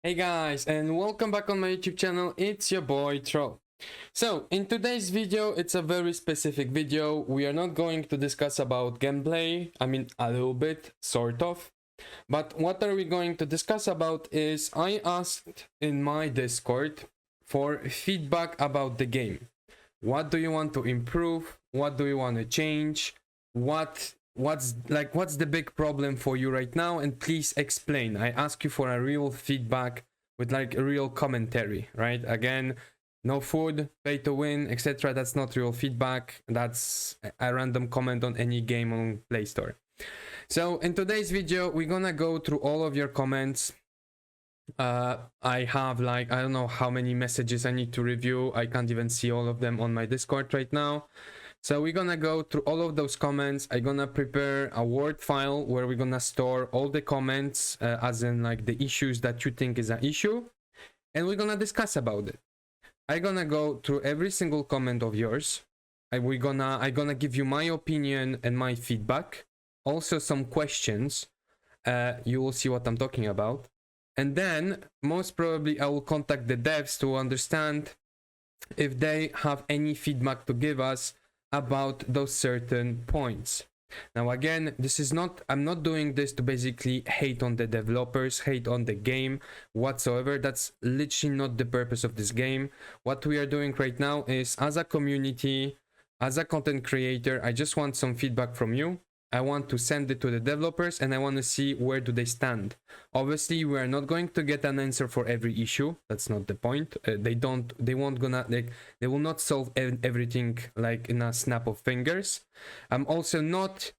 Hey guys, and welcome back on my YouTube channel. It's your boy Troll. So in today's video, it's a very specific video. We are not going to discuss about gameplay. I mean, a little bit, sort of. But what are we going to discuss about is I asked in my Discord for feedback about the game. What do you want to improve? What do you want to change? What's the big problem for you right now? And please explain. I ask you for a real feedback with like a real commentary, right? Again, no food, pay to win, etc. That's not real feedback. That's a random comment on any game on Play Store. So in today's video, we're gonna go through all of your comments. I have like, I don't know how many messages I need to review. I can't even see all of them on my Discord right now. So we're gonna go through all of those comments. I'm gonna prepare a Word file where we're gonna store all the comments, as in like the issues that you think is an issue, and we're gonna discuss about it. I'm gonna go through every single comment of yours. I'm gonna give you my opinion and my feedback. Also some questions. You will see what I'm talking about. And then most probably I will contact the devs to understand if they have any feedback to give us about those certain points. Now again, I'm not doing this to basically hate on the developers, hate on the game whatsoever. That's literally not the purpose of this game. What we are doing right now is, as a community, as a content creator, I just want some feedback from you. I want to send it to the developers and I want to see where do they stand. Obviously, we are not going to get an answer for every issue. That's not the point. They will not solve everything like in a snap of fingers. I'm also not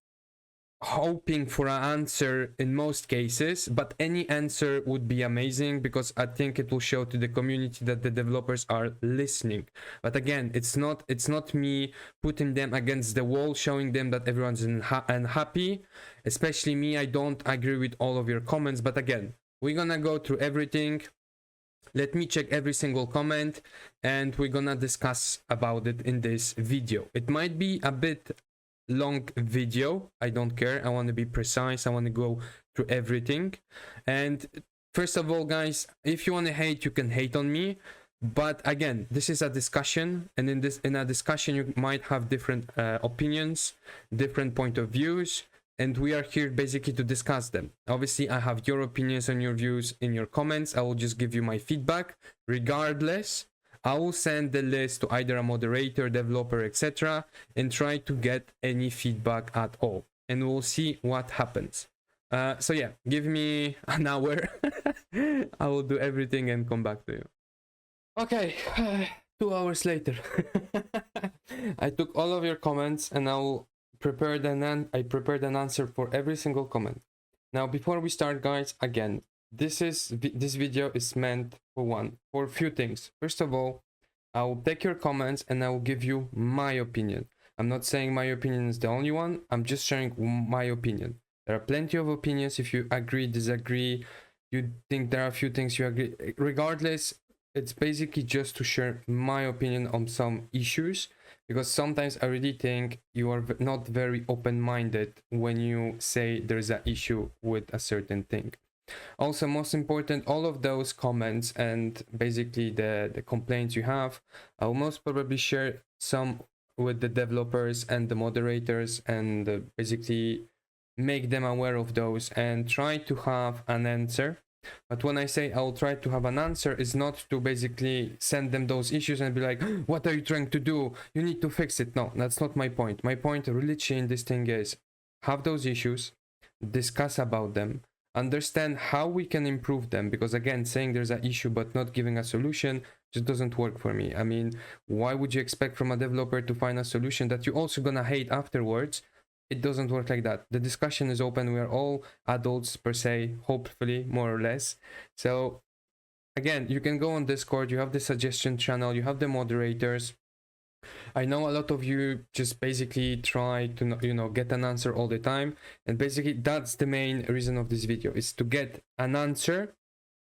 hoping for an answer in most cases, but any answer would be amazing because I think it will show to the community that the developers are listening. But again, it's not me putting them against the wall, showing them that everyone's unhappy. Especially me, I don't agree with all of your comments, but again, we're gonna go through everything. Let me check every single comment and we're gonna discuss about it in this video. It might be a bit long video, I don't care. I want to be precise. I want to go through everything. And first of all, guys, if you want to hate, you can hate on me, but again, this is a discussion, and in a discussion you might have different opinions, different point of views, and we are here basically to discuss them. Obviously, I have your opinions and your views in your comments. I will just give you my feedback. Regardless, I will send the list to either a moderator, developer, etc. and try to get any feedback at all. And we'll see what happens. So yeah, give me an hour. I will do everything and come back to you. Okay, 2 hours later. I took all of your comments and I prepared an answer for every single comment. Now, before we start, guys, again, this video is meant for a few things. First of all, I will take your comments and I will give you my opinion. I'm not saying my opinion is the only one. I'm just sharing my opinion. There are plenty of opinions. If you agree, disagree, you think there are a few things you agree. Regardless, it's basically just to share my opinion on some issues, because sometimes I really think you are not very open-minded when you say there's an issue with a certain thing. Also, most important, all of those comments and basically the complaints you have, I will most probably share some with the developers and the moderators and basically make them aware of those and try to have an answer. But when I say I'll try to have an answer, is not to basically send them those issues and be like, what are you trying to do? You need to fix it. No, that's not my point. My point really in this thing is have those issues, discuss about them, understand how we can improve them, because again, saying there's an issue but not giving a solution just doesn't work for me. I mean, why would you expect from a developer to find a solution that you're also gonna hate afterwards? It doesn't work like that. The discussion is open. We are all adults per se, hopefully, more or less. So again, you can go on Discord, you have the suggestion channel, you have the moderators. I know a lot of you just basically try to get an answer all the time, and basically that's the main reason of this video, is to get an answer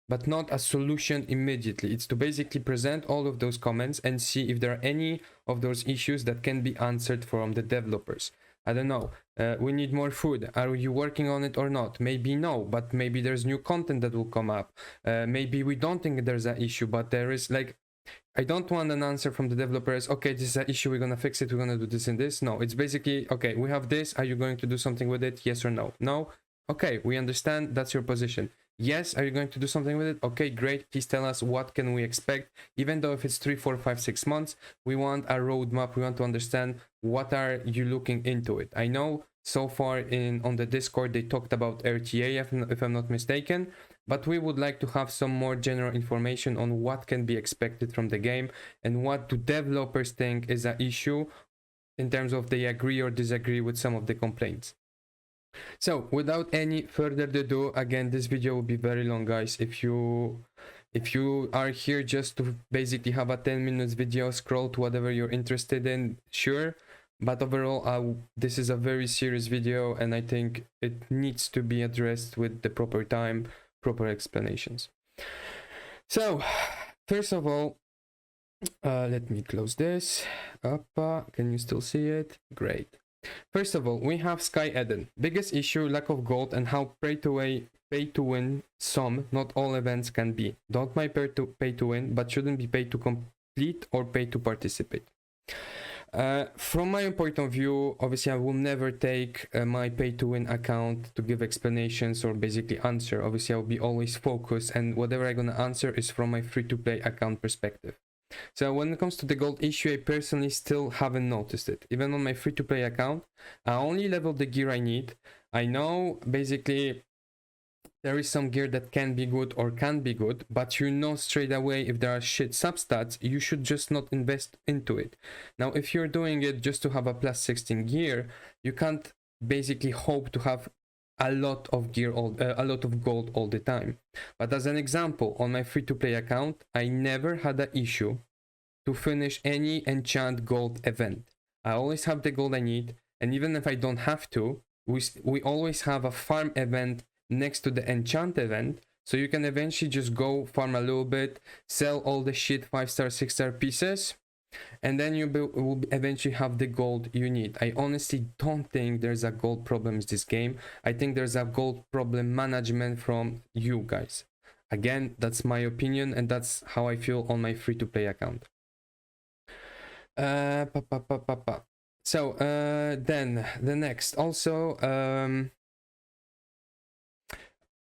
but not a solution immediately. It's to basically present all of those comments and see if there are any of those issues that can be answered from the developers. I don't know. We need more food. Are you working on it or not? Maybe no, but maybe there's new content that will come up. Maybe we don't think there's an issue, but there is. Like, I don't want an answer from the developers, okay, this is an issue, we're gonna fix it, we're gonna do this and this. No, it's basically, okay, we have this, are you going to do something with it? Yes or no? No? Okay, we understand, that's your position. Yes, are you going to do something with it? Okay, great, please tell us what can we expect. Even though if it's 3, 4, 5, 6 months, we want a roadmap, we want to understand what are you looking into it. I know so far on the Discord they talked about RTA, if I'm not mistaken, but we would like to have some more general information on what can be expected from the game and what do developers think is an issue in terms of they agree or disagree with some of the complaints. So without any further ado, again, this video will be very long, guys. If you are here just to basically have a 10 minutes video, scroll to whatever you're interested in, sure, but overall this is a very serious video and I think it needs to be addressed with the proper time, proper explanations. So first of all, let me close this up. Can you still see it? Great. First of all, we have Sky Eden. Biggest issue, lack of gold and how pay to win some, not all events can be. Don't mind pay to win, but shouldn't be pay to complete or pay to participate. From my point of view, obviously I will never take my pay to win account to give explanations or basically answer. Obviously I'll be always focused and whatever I'm gonna answer is from my free to play account perspective. So when it comes to the gold issue, I personally still haven't noticed it. Even on my free to play account, I only leveled the gear I need. I know basically there is some gear that can be good or can be good, but you know straight away if there are shit substats, you should just not invest into it. Now, if you're doing it just to have a plus 16 gear, you can't basically hope to have a lot of gear, a lot of gold all the time. But as an example, on my free-to-play account, I never had an issue to finish any enchant gold event. I always have the gold I need, and even if I don't have to, we always have a farm event next to the enchant event, so you can eventually just go farm a little bit, sell all the shit 5-star, 6-star pieces, and then you will eventually have the gold you need. I honestly don't think there's a gold problem in this game. I think there's a gold problem management from you guys. Again, that's my opinion and that's how I feel on my free-to-play account. So then the next also,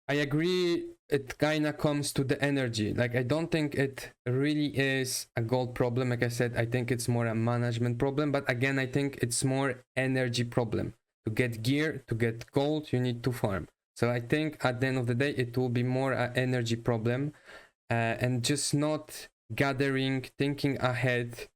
I agree, it kinda comes to the energy. Like, I don't think it really is a gold problem. Like I said, I think it's more a management problem, but again, I think it's more energy problem. To get gear, to get gold, you need to farm. So I think at the end of the day, it will be more an energy problem, and just not gathering, thinking ahead,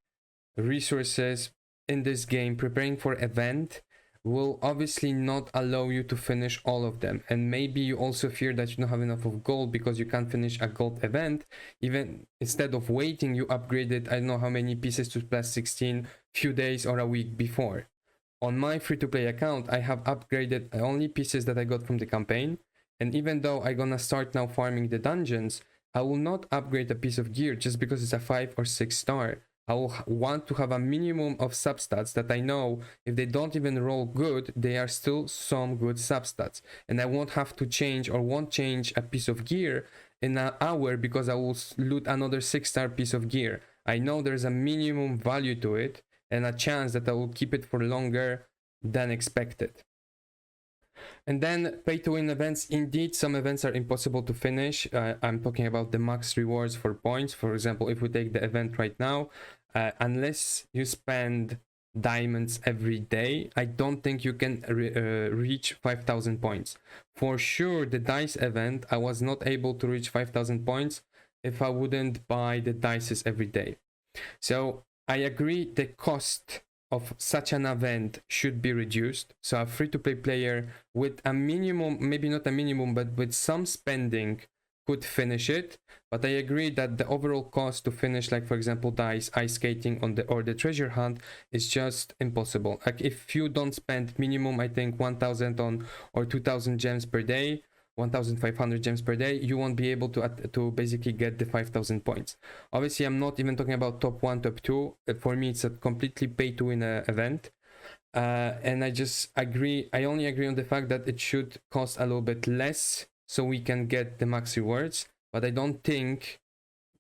resources in this game, preparing for event will obviously not allow you to finish all of them. And maybe you also fear that you don't have enough of gold because you can't finish a gold event. Even instead of waiting, you upgraded I don't know how many pieces to plus 16 few days or a week before. On my free-to-play account, I have upgraded only pieces that I got from the campaign, and even though I'm gonna start now farming the dungeons, I will not upgrade a piece of gear just because it's a 5 or 6 star. I will want to have a minimum of substats that I know if they don't even roll good, they are still some good substats. And I won't have to change or won't change a piece of gear in an hour because I will loot another 6-star piece of gear. I know there's a minimum value to it and a chance that I will keep it for longer than expected. And then pay to win events. Indeed, some events are impossible to finish. I'm talking about the max rewards for points. For example, if we take the event right now, unless you spend diamonds every day, I don't think you can reach 5,000 points. For sure, the dice event, I was not able to reach 5,000 points if I wouldn't buy the dices every day. So I agree the cost of such an event should be reduced. So a free-to-play player with a minimum, maybe not a minimum, but with some spending could finish it. But I agree that the overall cost to finish, like for example, dice, ice skating or the treasure hunt is just impossible. Like if you don't spend minimum, I think 1,000 on or 2,000 gems per day, 1,500 gems per day, you won't be able to basically get the 5,000 points. Obviously, I'm not even talking about top 1, top 2. For me, it's a completely pay to win event. And I only agree on the fact that it should cost a little bit less so we can get the max rewards, but I don't think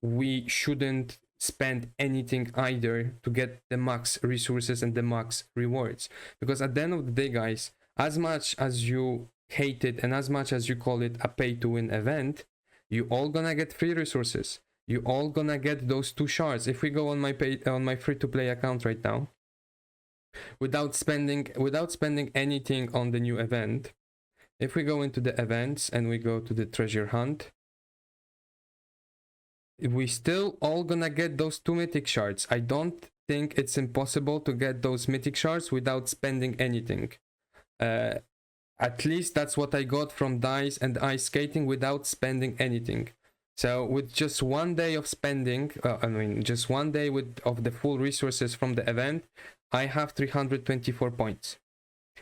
we shouldn't spend anything either to get the max resources and the max rewards. Because at the end of the day, guys, as much as you hate it and as much as you call it a pay to win event, you all gonna get free resources. You all gonna get those 2 shards. If we go on my free to play account right now, without spending anything on the new event, if we go into the events and we go to the treasure hunt, we still all gonna get those 2 mythic shards. I don't think it's impossible to get those mythic shards without spending anything. At least that's what I got from Dice and ice skating without spending anything. So with just 1 day of spending, just 1 day of the full resources from the event, I have 324 points.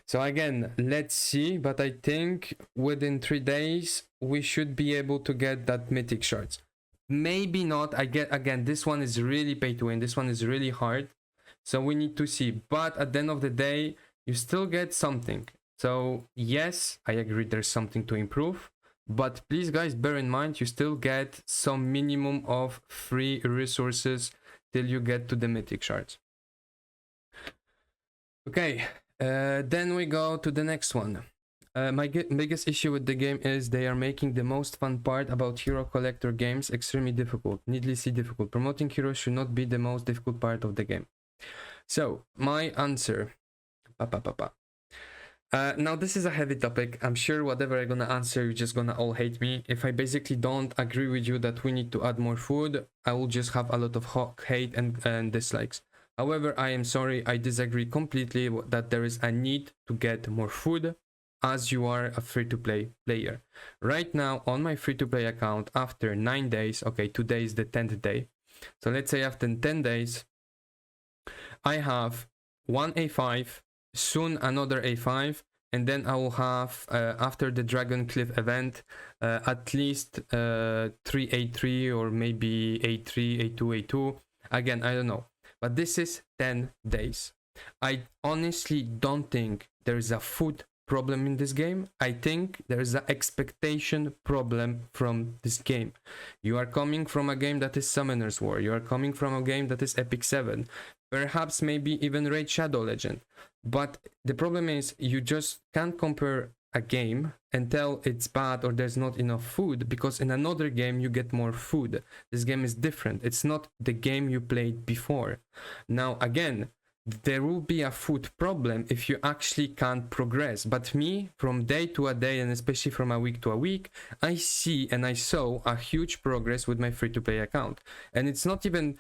So again, let's see, but I think within 3 days we should be able to get that mythic shards. Maybe not. Again, this one is really pay to win. This one is really hard. So we need to see. But at the end of the day, you still get something. So yes, I agree there's something to improve. But please, guys, bear in mind, you still get some minimum of free resources till you get to the mythic shards. Okay, then we go to the next one. My biggest issue with the game is they are making the most fun part about hero collector games extremely difficult, needlessly difficult. Promoting heroes should not be the most difficult part of the game. So, my answer... now this is a heavy topic. I'm sure whatever I'm gonna answer, you're just gonna all hate me. If I basically don't agree with you that we need to add more food, I will just have a lot of hate and dislikes. However, I am sorry, I disagree completely that there is a need to get more food as you are a free-to-play player. Right now, on my free-to-play account, after 9 days, okay, today is the 10th day. So let's say after 10 days, I have 1 A5, soon another A5, and then I will have, after the Dragon Cliff event, at least 3 A3 or maybe A3, A2, A2. Again, I don't know. But this is 10 days. I honestly don't think there is a food problem in this game. I think there is an expectation problem from this game. You are coming from a game that is Summoner's War. You are coming from a game that is Epic 7. Perhaps maybe even Raid Shadow Legend. But the problem is you just can't compare a game and tell it's bad or there's not enough food, because in another game you get more food. This game is different. It's not the game you played before. Now again, there will be a food problem if you actually can't progress. But me, from day to a day, and especially from a week to a week, I see and I saw a huge progress with my free-to-play account. And it's not even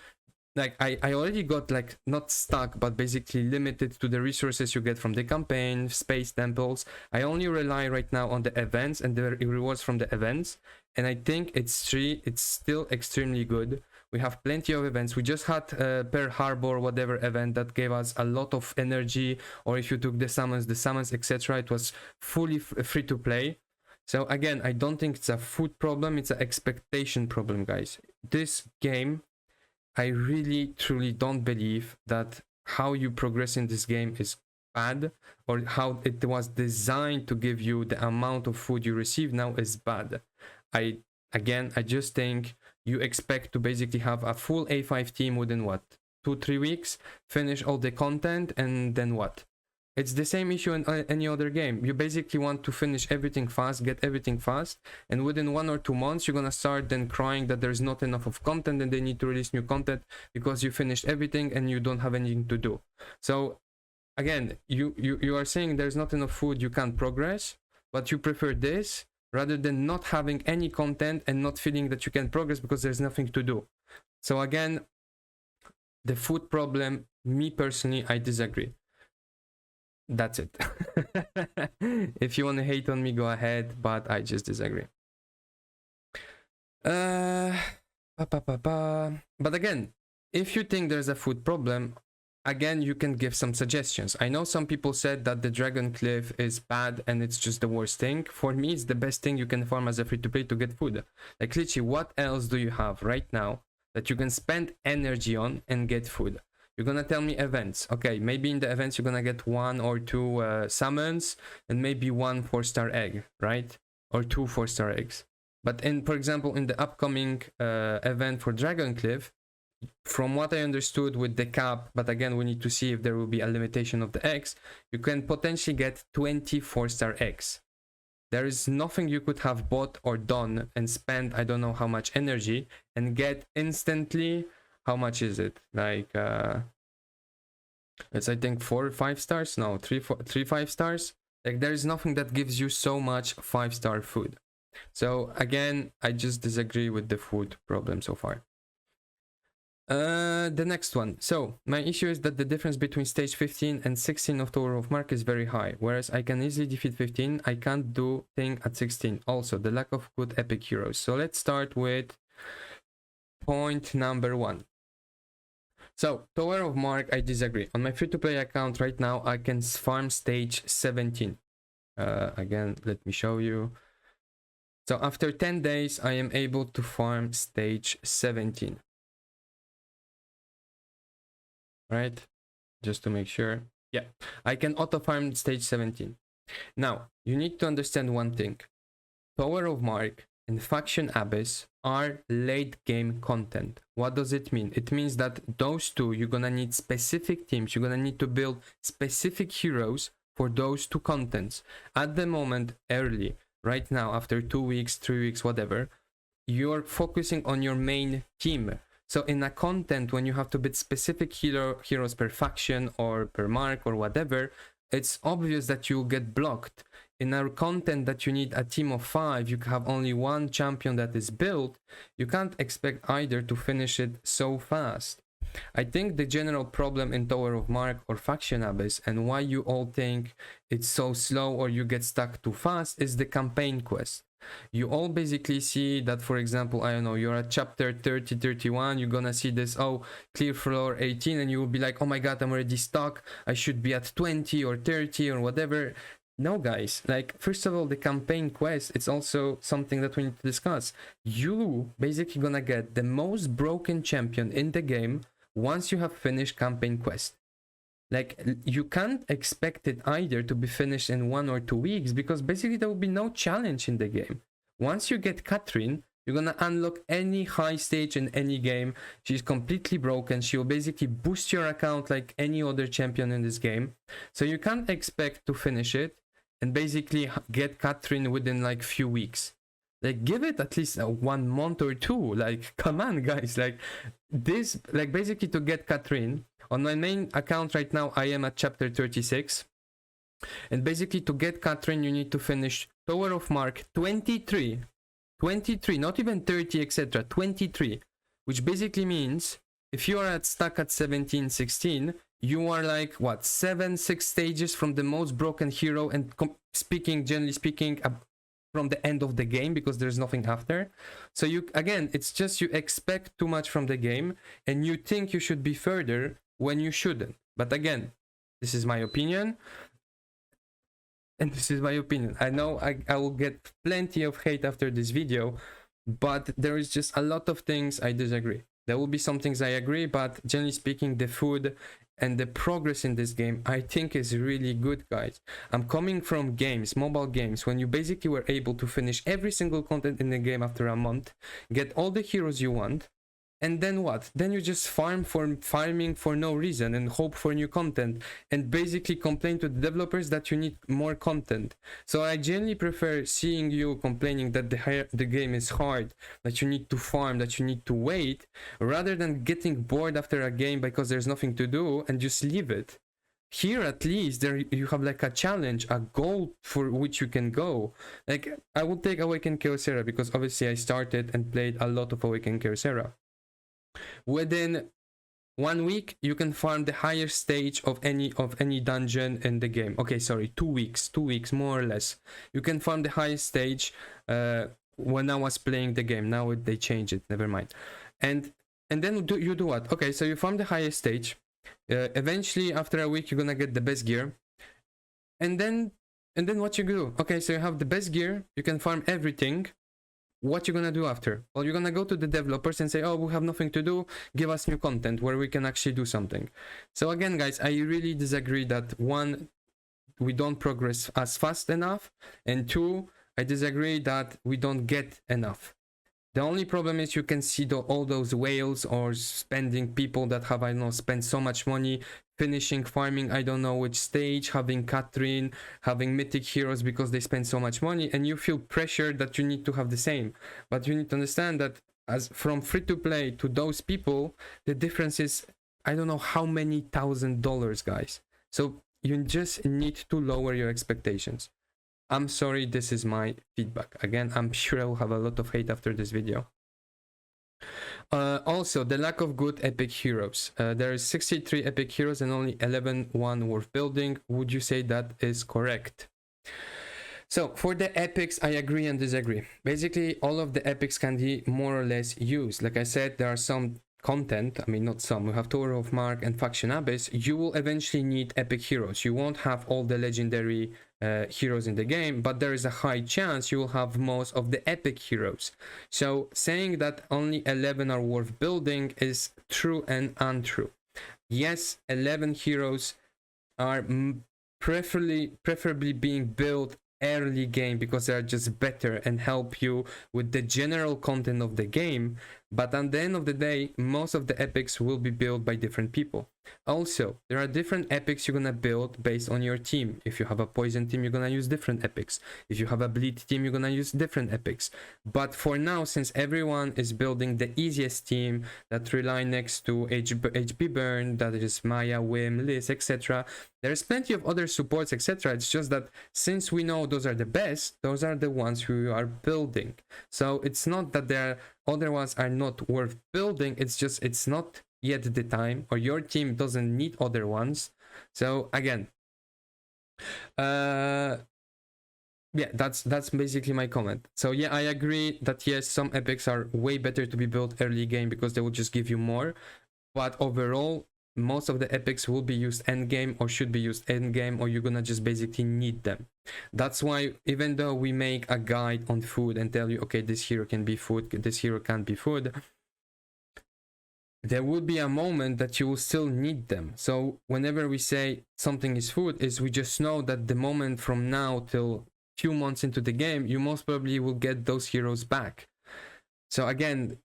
like I already got like not stuck, but basically limited to the resources you get from the campaign, space temples. I only rely right now on the events and the rewards from the events, and I think it's still extremely good. We have plenty of events. We just had Pearl Harbor, whatever event that gave us a lot of energy, or if you took the summons, etc., it was fully free to play. So again, I don't think it's a food problem, it's an expectation problem, guys. This game, I really truly don't believe that how you progress in this game is bad, or how it was designed to give you the amount of food you receive now is bad. I just think you expect to basically have a full A5 team within what, 2-3 weeks, finish all the content, and then what? It's the same issue in any other game. You basically want to finish everything fast, get everything fast, and within 1 or 2 months you're gonna start then crying that there's not enough of content and they need to release new content because you finished everything and you don't have anything to do. So again, you are saying there's not enough food, you can't progress, but you prefer this rather than not having any content and not feeling that you can progress because there's nothing to do. So again, the food problem, me personally, I disagree. That's it. If you want to hate on me, go ahead, but I just disagree. But again, if you think there's a food problem, again, you can give some suggestions. I know some people said that the Dragon Cliff is bad and it's just the worst thing. For me, it's the best thing you can farm as a free-to-play to get food. Like literally, what else do you have right now that you can spend energy on and get food? You're gonna tell me events. Okay, maybe in the events you're gonna get 1 or 2 summons and maybe 1 4-star egg, right? Or 2 4-star eggs. But in, for example, in the upcoming event for Dragon Cliff, from what I understood with the cap, but again we need to see if there will be a limitation of the eggs, you can potentially get 20 4-star eggs. There is nothing you could have bought or done and spent I don't know how much energy and get instantly. How much is it? Like it's I think 4 or 5 stars. No, 3 5 stars. Like there is nothing that gives you so much 5-star food. So again, I just disagree with the food problem so far. The next one. So my issue is that the difference between stage 15 and 16 of Tower of Mark is very high. Whereas I can easily defeat 15, I can't do thing at 16. Also, the lack of good epic heroes. So let's start with point number 1. So Tower of Mark, I disagree. On my free-to-play account right now, I can farm stage 17. Again, let me show you. So after 10 days, I am able to farm stage 17. Right? Just to make sure. Yeah, I can auto farm stage 17. Now, you need to understand one thing. Tower of Mark and Faction Abyss are late game content. What does it mean? It means that those two, you're gonna need specific teams. You're gonna need to build specific heroes for those two contents. At the moment, early, right now, after 2 weeks, 3 weeks, whatever, you're focusing on your main team. So in a content, when you have to build specific heroes per faction or per mark or whatever, it's obvious that you'll get blocked. In our content that you need a team of 5, you have only 1 champion that is built, you can't expect either to finish it so fast. I think the general problem in Tower of Mark or Faction Abyss and why you all think it's so slow or you get stuck too fast is the campaign quest. You all basically see that, for example, I don't know, you're at chapter 30, 31, you're gonna see this, oh, clear floor 18, and you will be like, oh my god, I'm already stuck, I should be at 20 or 30 or whatever. No, guys, like, first of all, the campaign quest, it's also something that we need to discuss. You basically gonna get the most broken champion in the game once you have finished campaign quest. Like, you can't expect it either to be finished in 1 or 2 weeks, because basically there will be no challenge in the game. Once you get Catherine, you're gonna unlock any high stage in any game. She's completely broken. She will basically boost your account like any other champion in this game. So you can't expect to finish it and basically get Catherine within like few weeks. Like, give it at least 1 month or 2. Like, come on, guys. Like, this, like, basically to get Catherine, on my main account right now, I am at chapter 36. And basically to get Catherine, you need to finish Tower of Mark 23. 23, not even 30, etc. 23. Which basically means, if you are stuck at 17, 16, you are like, what, 7, 6 stages from the most broken hero, and generally speaking, from the end of the game, because there's nothing after. So you, again, it's just you expect too much from the game and you think you should be further when you shouldn't. But again, this is my opinion, and this is my opinion. I know I will get plenty of hate after this video, but there is just a lot of things I disagree. There will be some things I agree, but generally speaking, the food and the progress in this game, I think, is really good, guys. I'm coming from games, mobile games, when you basically were able to finish every single content in the game after a month, get all the heroes you want, and then what? Then you just farming for no reason and hope for new content, and basically complain to the developers that you need more content. So I generally prefer seeing you complaining that the game is hard, that you need to farm, that you need to wait, rather than getting bored after a game because there's nothing to do and just leave it. Here at least there you have like a challenge, a goal for which you can go. Like, I would take Awakened Kyocera because obviously I started and played a lot of Awakened Kyocera. Within 1 week you can farm the higher stage of any dungeon in the game. Okay, sorry, 2 weeks, 2 weeks more or less. You can farm the highest stage when I was playing the game. Now they changed it, never mind. And then you do what? Okay, so you farm the highest stage. Eventually after a week you're gonna get the best gear, and then what you do? Okay, so you have the best gear, you can farm everything, what you're gonna do after? Well, you're gonna go to the developers and say, oh, we have nothing to do, give us new content where we can actually do something. So again, guys, I really disagree that one, we don't progress as fast enough, and two, I disagree that we don't get enough. The only problem is you can see all those whales or spending people that have, I don't know, spent so much money finishing farming, I don't know which stage, having Catherine, having mythic heroes because they spend so much money, and you feel pressure that you need to have the same. But you need to understand that as from free to play to those people, the difference is, I don't know how many $1,000s, guys. So you just need to lower your expectations. I'm sorry, this is my feedback. Again, I'm sure I will have a lot of hate after this video. Also, the lack of good epic heroes. There is 63 epic heroes and only 11 worth building. Would you say that is correct? So for the epics, I agree and disagree. Basically, all of the epics can be more or less used. Like I said, there are some content, I mean not some, we have Tower of Mark and Faction Abyss. You will eventually need epic heroes. You won't have all the legendary heroes in the game, but there is a high chance you will have most of the epic heroes. So saying that only 11 are worth building is true and untrue. Yes, 11 heroes are preferably being built early game because they are just better and help you with the general content of the game, but at the end of the day, most of the epics will be built by different people. Also, there are different epics you're gonna build based on your team. If you have a poison team, you're gonna use different epics. If you have a bleed team, you're gonna use different epics. But for now, since everyone is building the easiest team that rely next to HB burn, that is Maya, Wim, Liz, etc., there's plenty of other supports, etc. It's just that since we know those are the best, those are the ones who are building. So it's not that there are other ones are not worth building, it's just it's not yet the time, or your team doesn't need other ones. So again, yeah, that's basically my comment. So yeah, I agree that yes, some epics are way better to be built early game because they will just give you more, but overall most of the epics will be used end game or should be used end game, or you're gonna just basically need them. That's why even though we make a guide on food and tell you, okay, this hero can be food, this hero can't be food, there will be a moment that you will still need them. So whenever we say something is food, is we just know that the moment from now till few months into the game, you most probably will get those heroes back. So again,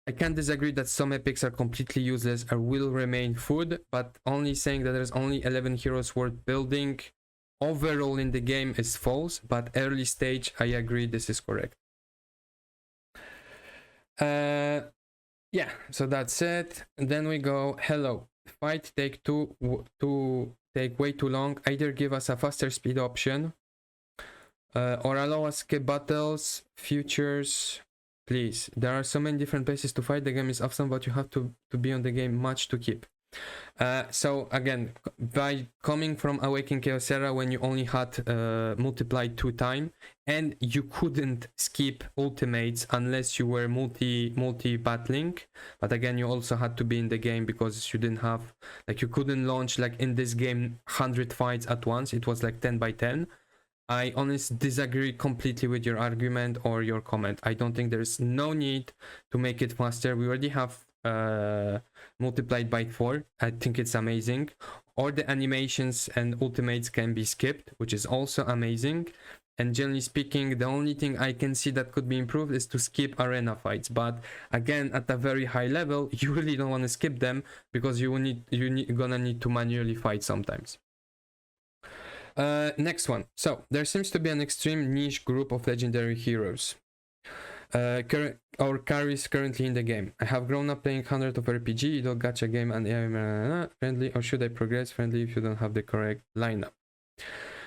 I can't disagree that some epics are completely useless or will remain food, but only saying that there's only 11 heroes worth building overall in the game is false, but early stage, I agree, this is correct. Yeah, so that's it. And then we go, hello, fight take take way too long. Either give us a faster speed option or allow us skip battles, futures. Please, there are so many different places to fight. The game is awesome, but you have to be on the game much to keep. So again, by coming from Awakening Chaos Era when you only had multiplied 2 times and you couldn't skip ultimates unless you were multi battling, but again you also had to be in the game because you didn't have, like, you couldn't launch like in this game 100 fights at once. It was like 10 by 10. I honestly disagree completely with your argument or your comment. I don't think there's no need to make it faster. We already have multiplied by 4. I think it's amazing. Or the animations and ultimates can be skipped, which is also amazing. And generally speaking, the only thing I can see that could be improved is to skip arena fights. But again, at a very high level, you really don't want to skip them because you're gonna need to manually fight sometimes. Next one. So there seems to be an extreme niche group of legendary heroes or carries currently in the game. I have grown up playing hundreds of RPG, idle gacha game, and friendly, or should I progress friendly if you don't have the correct lineup?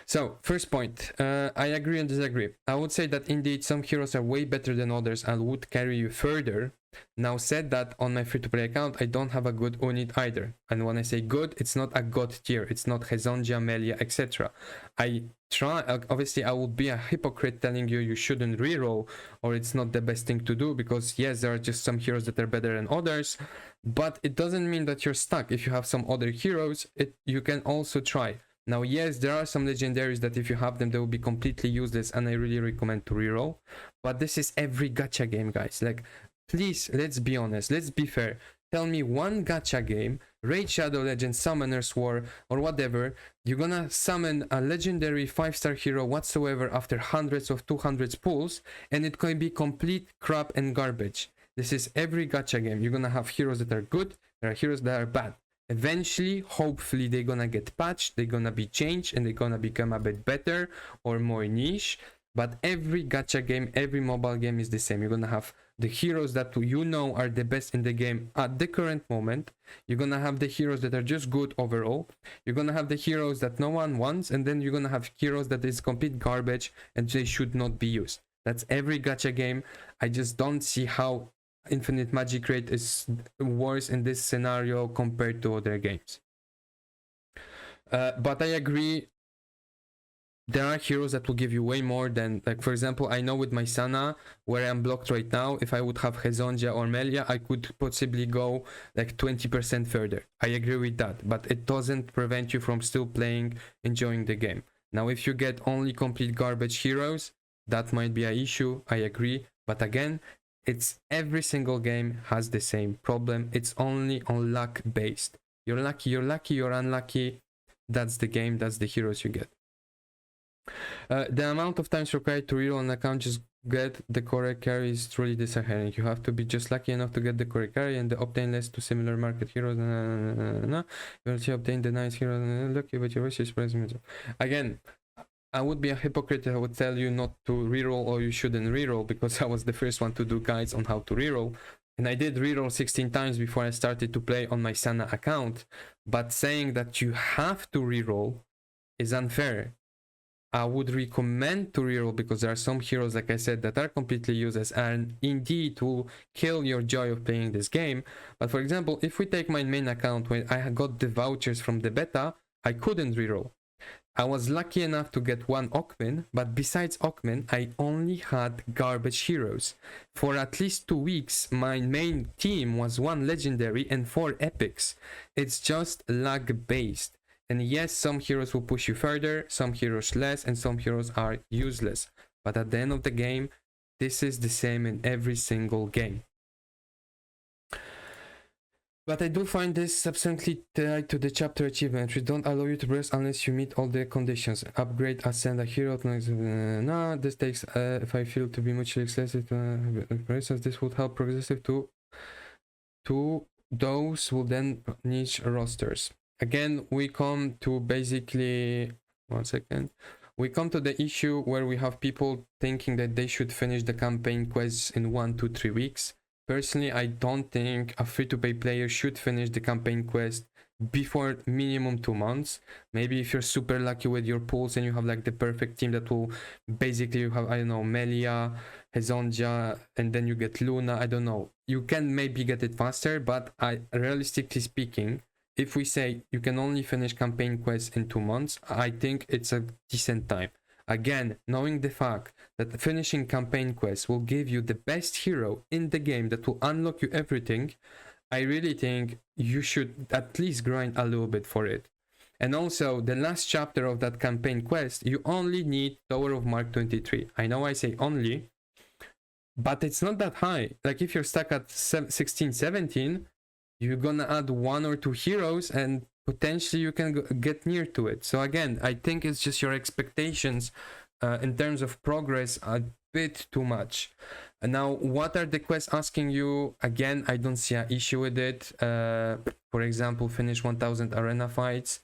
So first point, I agree and disagree. I would say that indeed some heroes are way better than others and would carry you further. Now said that, on my free-to-play account I don't have a good unit either, and when I say good, it's not a god tier, it's not Hezonja, Melia, etc. I try, obviously I would be a hypocrite telling you shouldn't reroll or it's not the best thing to do, because yes, there are just some heroes that are better than others, but it doesn't mean that you're stuck. If you have some other heroes, you can also try. Now, yes, there are some legendaries that if you have them, they will be completely useless, and I really recommend to reroll. But this is every gacha game, guys. Like, please, let's be honest, let's be fair. Tell me one gacha game, Raid Shadow Legends, Summoner's War, or whatever, you're gonna summon a legendary 5-star hero whatsoever after hundreds of 200 pulls, and it can be complete crap and garbage. This is every gacha game. You're gonna have heroes that are good, there are heroes that are bad. Eventually, hopefully, they're gonna get patched, they're gonna be changed, and they're gonna become a bit better or more niche. But every gacha game, every mobile game is the same. You're gonna have the heroes that you know are the best in the game at the current moment. You're gonna have the heroes that are just good overall. You're gonna have the heroes that no one wants, and then you're gonna have heroes that is complete garbage and they should not be used. That's every gacha game. I just don't see how Infinite Magicraid is worse in this scenario compared to other games. But I agree, there are heroes that will give you way more than, like, for example, I know with my Sana, where I'm blocked right now, if I would have Hezonja or Melia, I could possibly go like 20% further. I agree with that, but it doesn't prevent you from still playing, enjoying the game. Now, if you get only complete garbage heroes, that might be an issue, I agree. But again, it's every single game has the same problem. It's only on luck based. You're lucky, you're unlucky. That's the game, that's the heroes you get. The amount of times required to reroll an account just get the correct carry is truly disappointing. You have to be just lucky enough to get the correct carry and obtain less to similar market heroes. You will obtain the nice heroes. Lucky, but your wish is present. Again, I would be a hypocrite if I would tell you not to reroll or you shouldn't reroll, because I was the first one to do guides on how to reroll. And I did reroll 16 times before I started to play on my Sana account. But saying that you have to reroll is unfair. I would recommend to reroll because there are some heroes, like I said, that are completely useless and indeed will kill your joy of playing this game. But for example, if we take my main account, when I got the vouchers from the beta, I couldn't reroll. I was lucky enough to get one Okmin, but besides Okmin, I only had garbage heroes. For at least 2 weeks, my main team was 1 legendary and 4 epics. It's just luck based. And yes, some heroes will push you further, some heroes less, and some heroes are useless. But at the end of the game, this is the same in every single game. But I do find this substantially tied to the chapter achievement, which don't allow you to progress unless you meet all the conditions. Upgrade, ascend a hero. No, this takes, if I feel to be mutually exclusive, for instance, this would help progressive to those will then niche rosters. Again, we come to basically, we come to the issue where we have people thinking that they should finish the campaign quests in 1 to 3 weeks. Personally, I don't think a free-to-play player should finish the campaign quest before minimum 2 months. Maybe if you're super lucky with your pulls and you have like the perfect team that will basically, you have, I don't know, Melia, Hezonja, and then you get Luna, I don't know. You can maybe get it faster, but realistically speaking, if we say you can only finish campaign quests in 2 months, I think it's a decent time. Again, knowing the fact that finishing campaign quests will give you the best hero in the game that will unlock you everything, I really think you should at least grind a little bit for it. And also, the last chapter of that campaign quest, you only need Tower of Mark 23. I know I say only, but it's not that high. Like if you're stuck at 16, 17, you're gonna add 1 or 2 heroes and potentially you can get near to it. So again, I think it's just your expectations in terms of progress a bit too much. And now, what are the quests asking you? Again, I don't see an issue with it. For example, finish 1000 arena fights.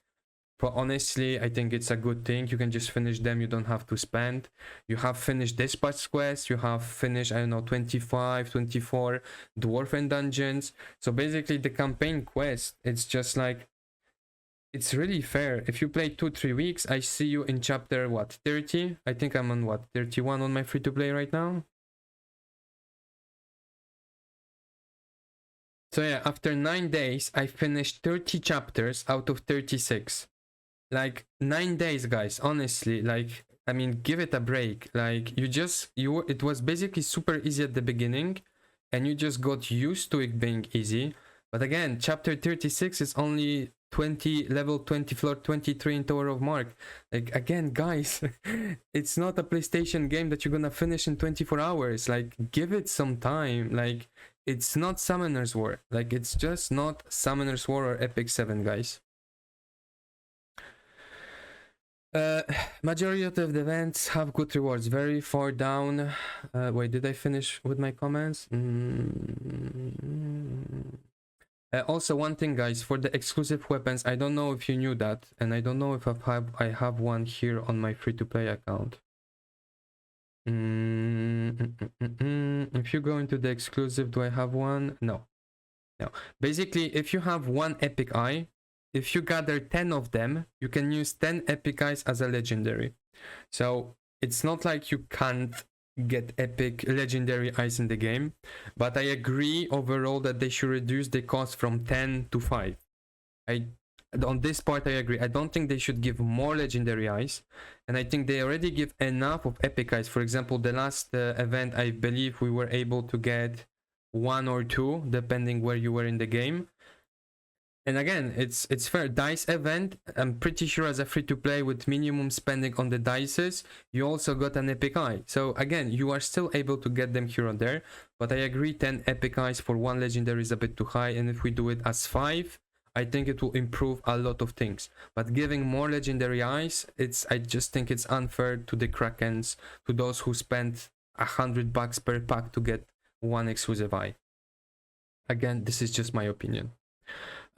But honestly, I think it's a good thing. You can just finish them. You don't have to spend. You have finished dispatch quests. You have finished, I don't know, 25, 24 dwarven dungeons. So basically, the campaign quest, it's just like, it's really fair. If you play 2-3 weeks, I see you in chapter, what, 30? I think I'm on, what, 31 on my free-to-play right now? So yeah, after 9 days, I finished 30 chapters out of 36. Like 9 days, guys, honestly, like, I mean, give it a break. Like it was basically super easy at the beginning and you just got used to it being easy. But again, chapter 36 is only 20 level 20 floor 23 in Tower of Mark. Like, again, guys, it's not a PlayStation game that you're gonna finish in 24 hours. Like, give it some time. Like, it's not Summoner's War. Like, it's just not Summoner's War or Epic 7, guys. Majority of the events have good rewards. Very far down. Wait, did I finish with my comments? Also, one thing, guys, for the exclusive weapons, I don't know if you knew that, and I don't know if I have one here on my free-to-play account. If you go into the exclusive, do I have one? No. Basically, if you have one epic eye, if you gather 10 of them, you can use 10 epic eyes as a legendary. So it's not like you can't get epic legendary eyes in the game, but I agree overall that they should reduce the cost from 10 to 5. On this part I agree. I don't think they should give more legendary eyes, and I think they already give enough of epic eyes. For example, the last event, I believe we were able to get 1 or 2 depending where you were in the game. And again, it's fair. Dice event, I'm pretty sure as a free-to-play with minimum spending on the dices, you also got an epic eye. So again, you are still able to get them here and there. But I agree, 10 epic eyes for 1 legendary is a bit too high. And if we do it as 5, I think it will improve a lot of things. But giving more legendary eyes, I just think it's unfair to the Krakens, to those who spent $100 per pack to get 1 exclusive eye. Again, this is just my opinion.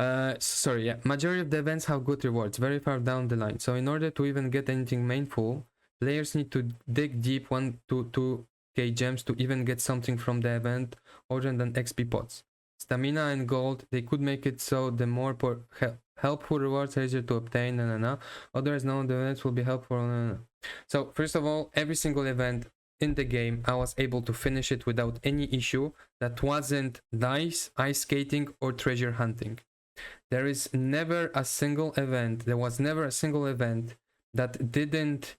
Majority of the events have good rewards very far down the line. So in order to even get anything meaningful, players need to dig deep 1 to 2k gems to even get something from the event other than XP pots. Stamina and gold, they could make it so the more helpful rewards are easier to obtain. Otherwise, none of the events will be helpful. So first of all, every single event in the game, I was able to finish it without any issue. That wasn't dice, ice skating, or treasure hunting. There was never a single event that didn't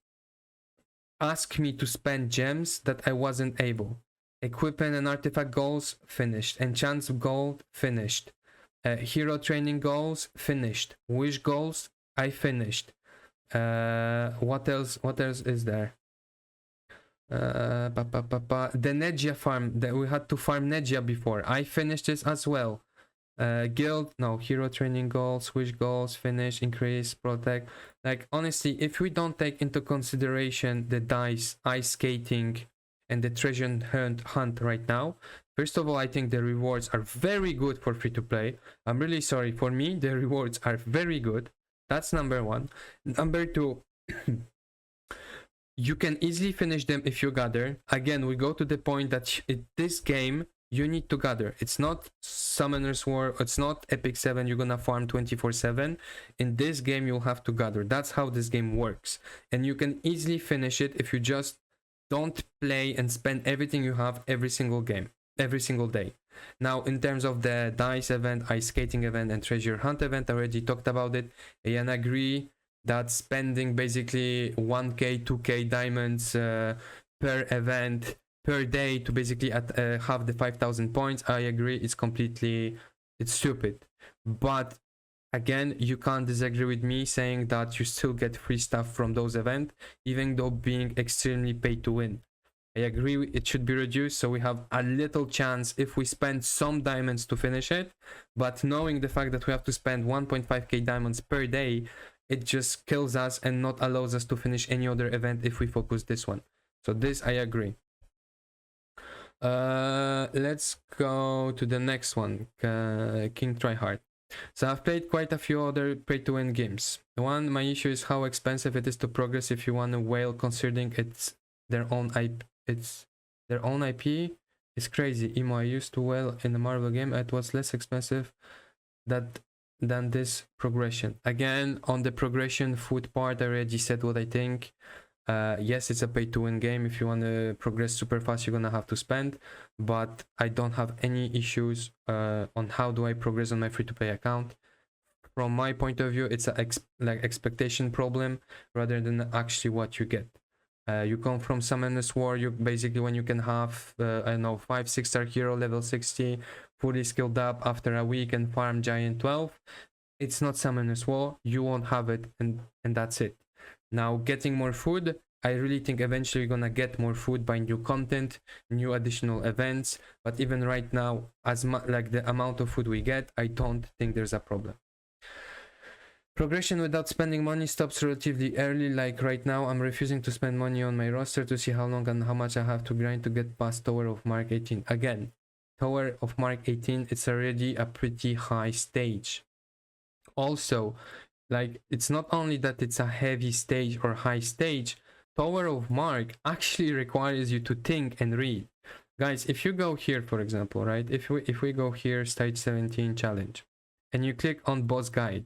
ask me to spend gems that I wasn't able. Equipment and artifact goals, finished. Enchants gold, finished. Hero training goals, finished. Wish goals, I finished. What else is there? The Negia farm, that we had to farm Negia before, I finished this as well. Guild, no. Hero training goals, wish goals, finish, increase, protect. Like, honestly, if we don't take into consideration the dice, ice skating, and the treasure hunt right now, first of all, I think the rewards are very good for free to play. I'm really sorry, for me the rewards are very good. That's number 1. Number 2, you can easily finish them if you gather. Again, we go to the point that this game, you need to gather. It's not Summoner's War, it's not Epic 7, you're gonna farm 24/7. In this game, you'll have to gather. That's how this game works. And you can easily finish it if you just don't play and spend everything you have every single game, every single day. Now, in terms of the dice event, ice skating event, and treasure hunt event, I already talked about it. And agree that spending basically 1k, 2k diamonds per event per day to basically have the 5,000 points, I agree, it's stupid. But again, you can't disagree with me saying that you still get free stuff from those events, even though being extremely pay to win. I agree, it should be reduced so we have a little chance if we spend some diamonds to finish it. But knowing the fact that we have to spend 1.5k diamonds per day, it just kills us and not allows us to finish any other event if we focus this one. So this I agree. Let's go to the next one, King Tryhard. So I've played quite a few other pay-to-win games. My issue is how expensive it is to progress if you want a whale, considering it's their own IP. It's crazy. Emo, I used to whale in the Marvel game. It was less expensive than this progression. Again, on the progression food part, I already said what I think. Yes, it's a pay-to-win game. If you want to progress super fast, you're gonna have to spend. But I don't have any issues on how do I progress on my free-to-play account. From my point of view, it's a expectation problem rather than actually what you get. You come from Summoner's War, you basically when you can have I don't know 5-6 star hero level 60 fully skilled up after a week and farm giant 12. It's not Summoner's War, you won't have it, and that's it. Now, getting more food, I really think eventually you're gonna get more food by new content, new additional events, but even right now, as like the amount of food we get, I don't think there's a problem. Progression without spending money stops relatively early, like right now I'm refusing to spend money on my roster to see how long and how much I have to grind to get past Tower of Mark 18. Again, Tower of Mark 18, it's already a pretty high stage. Also, like, it's not only that it's a heavy stage or high stage, Tower of Mark actually requires you to think and read. Guys, if you go here, for example, right, if we go here, stage 17 challenge, and you click on boss guide,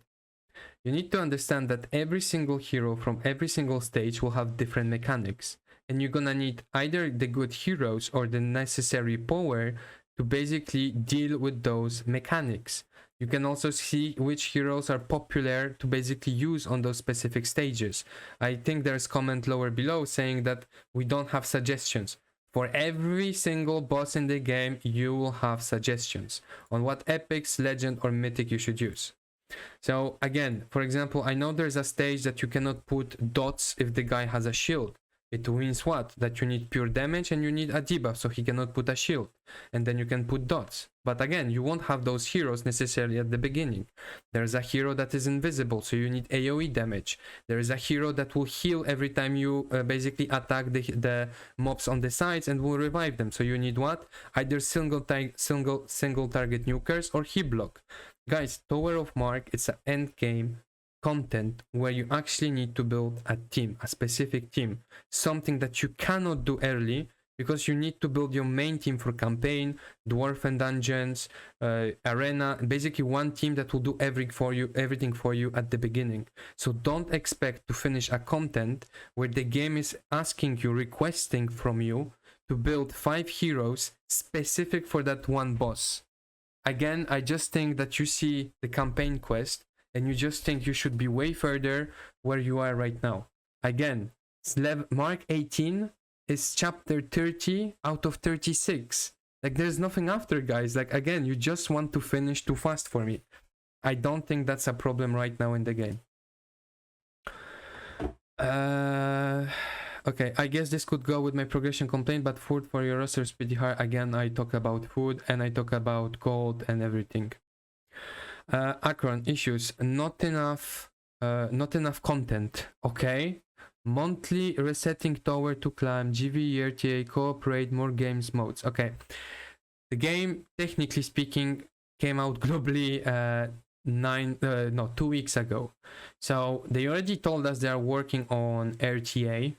you need to understand that every single hero from every single stage will have different mechanics, and you're gonna need either the good heroes or the necessary power to basically deal with those mechanics. You can also see which heroes are popular to basically use on those specific stages. I think there's comment lower below saying that we don't have suggestions. For every single boss in the game, you will have suggestions on what epics, legend, or mythic you should use. So again, for example, I know there's a stage that you cannot put dots if the guy has a shield. It means what? That you need pure damage and you need a debuff, so he cannot put a shield. And then you can put dots. But again, you won't have those heroes necessarily at the beginning. There's a hero that is invisible, so you need AoE damage. There is a hero that will heal every time you basically attack the mobs on the sides and will revive them. So you need what? Either single target nukers or heal block. Guys, Tower of Mark, it's an end game content where you actually need to build a team, a specific team, something that you cannot do early because you need to build your main team for campaign, dwarf and dungeons, arena, basically one team that will do everything for you at the beginning. So don't expect to finish a content where the game is asking you, requesting from you to build 5 heroes specific for that one boss. Again, I just think that you see the campaign quest and you just think you should be way further where you are right now. Again, Mark 18 is chapter 30 out of 36. Like, there's nothing after, guys. Like, again, you just want to finish too fast for me. I don't think that's a problem right now in the game. Okay, I guess this could go with my progression complaint, but food for your roster is pretty hard. Again, I talk about food and I talk about gold and everything. Akron issues, not enough content. Okay, monthly resetting tower to climb, GV, RTA, cooperate, more games modes. Okay, the game, technically speaking, came out globally 2 weeks ago. So they already told us they are working on RTA.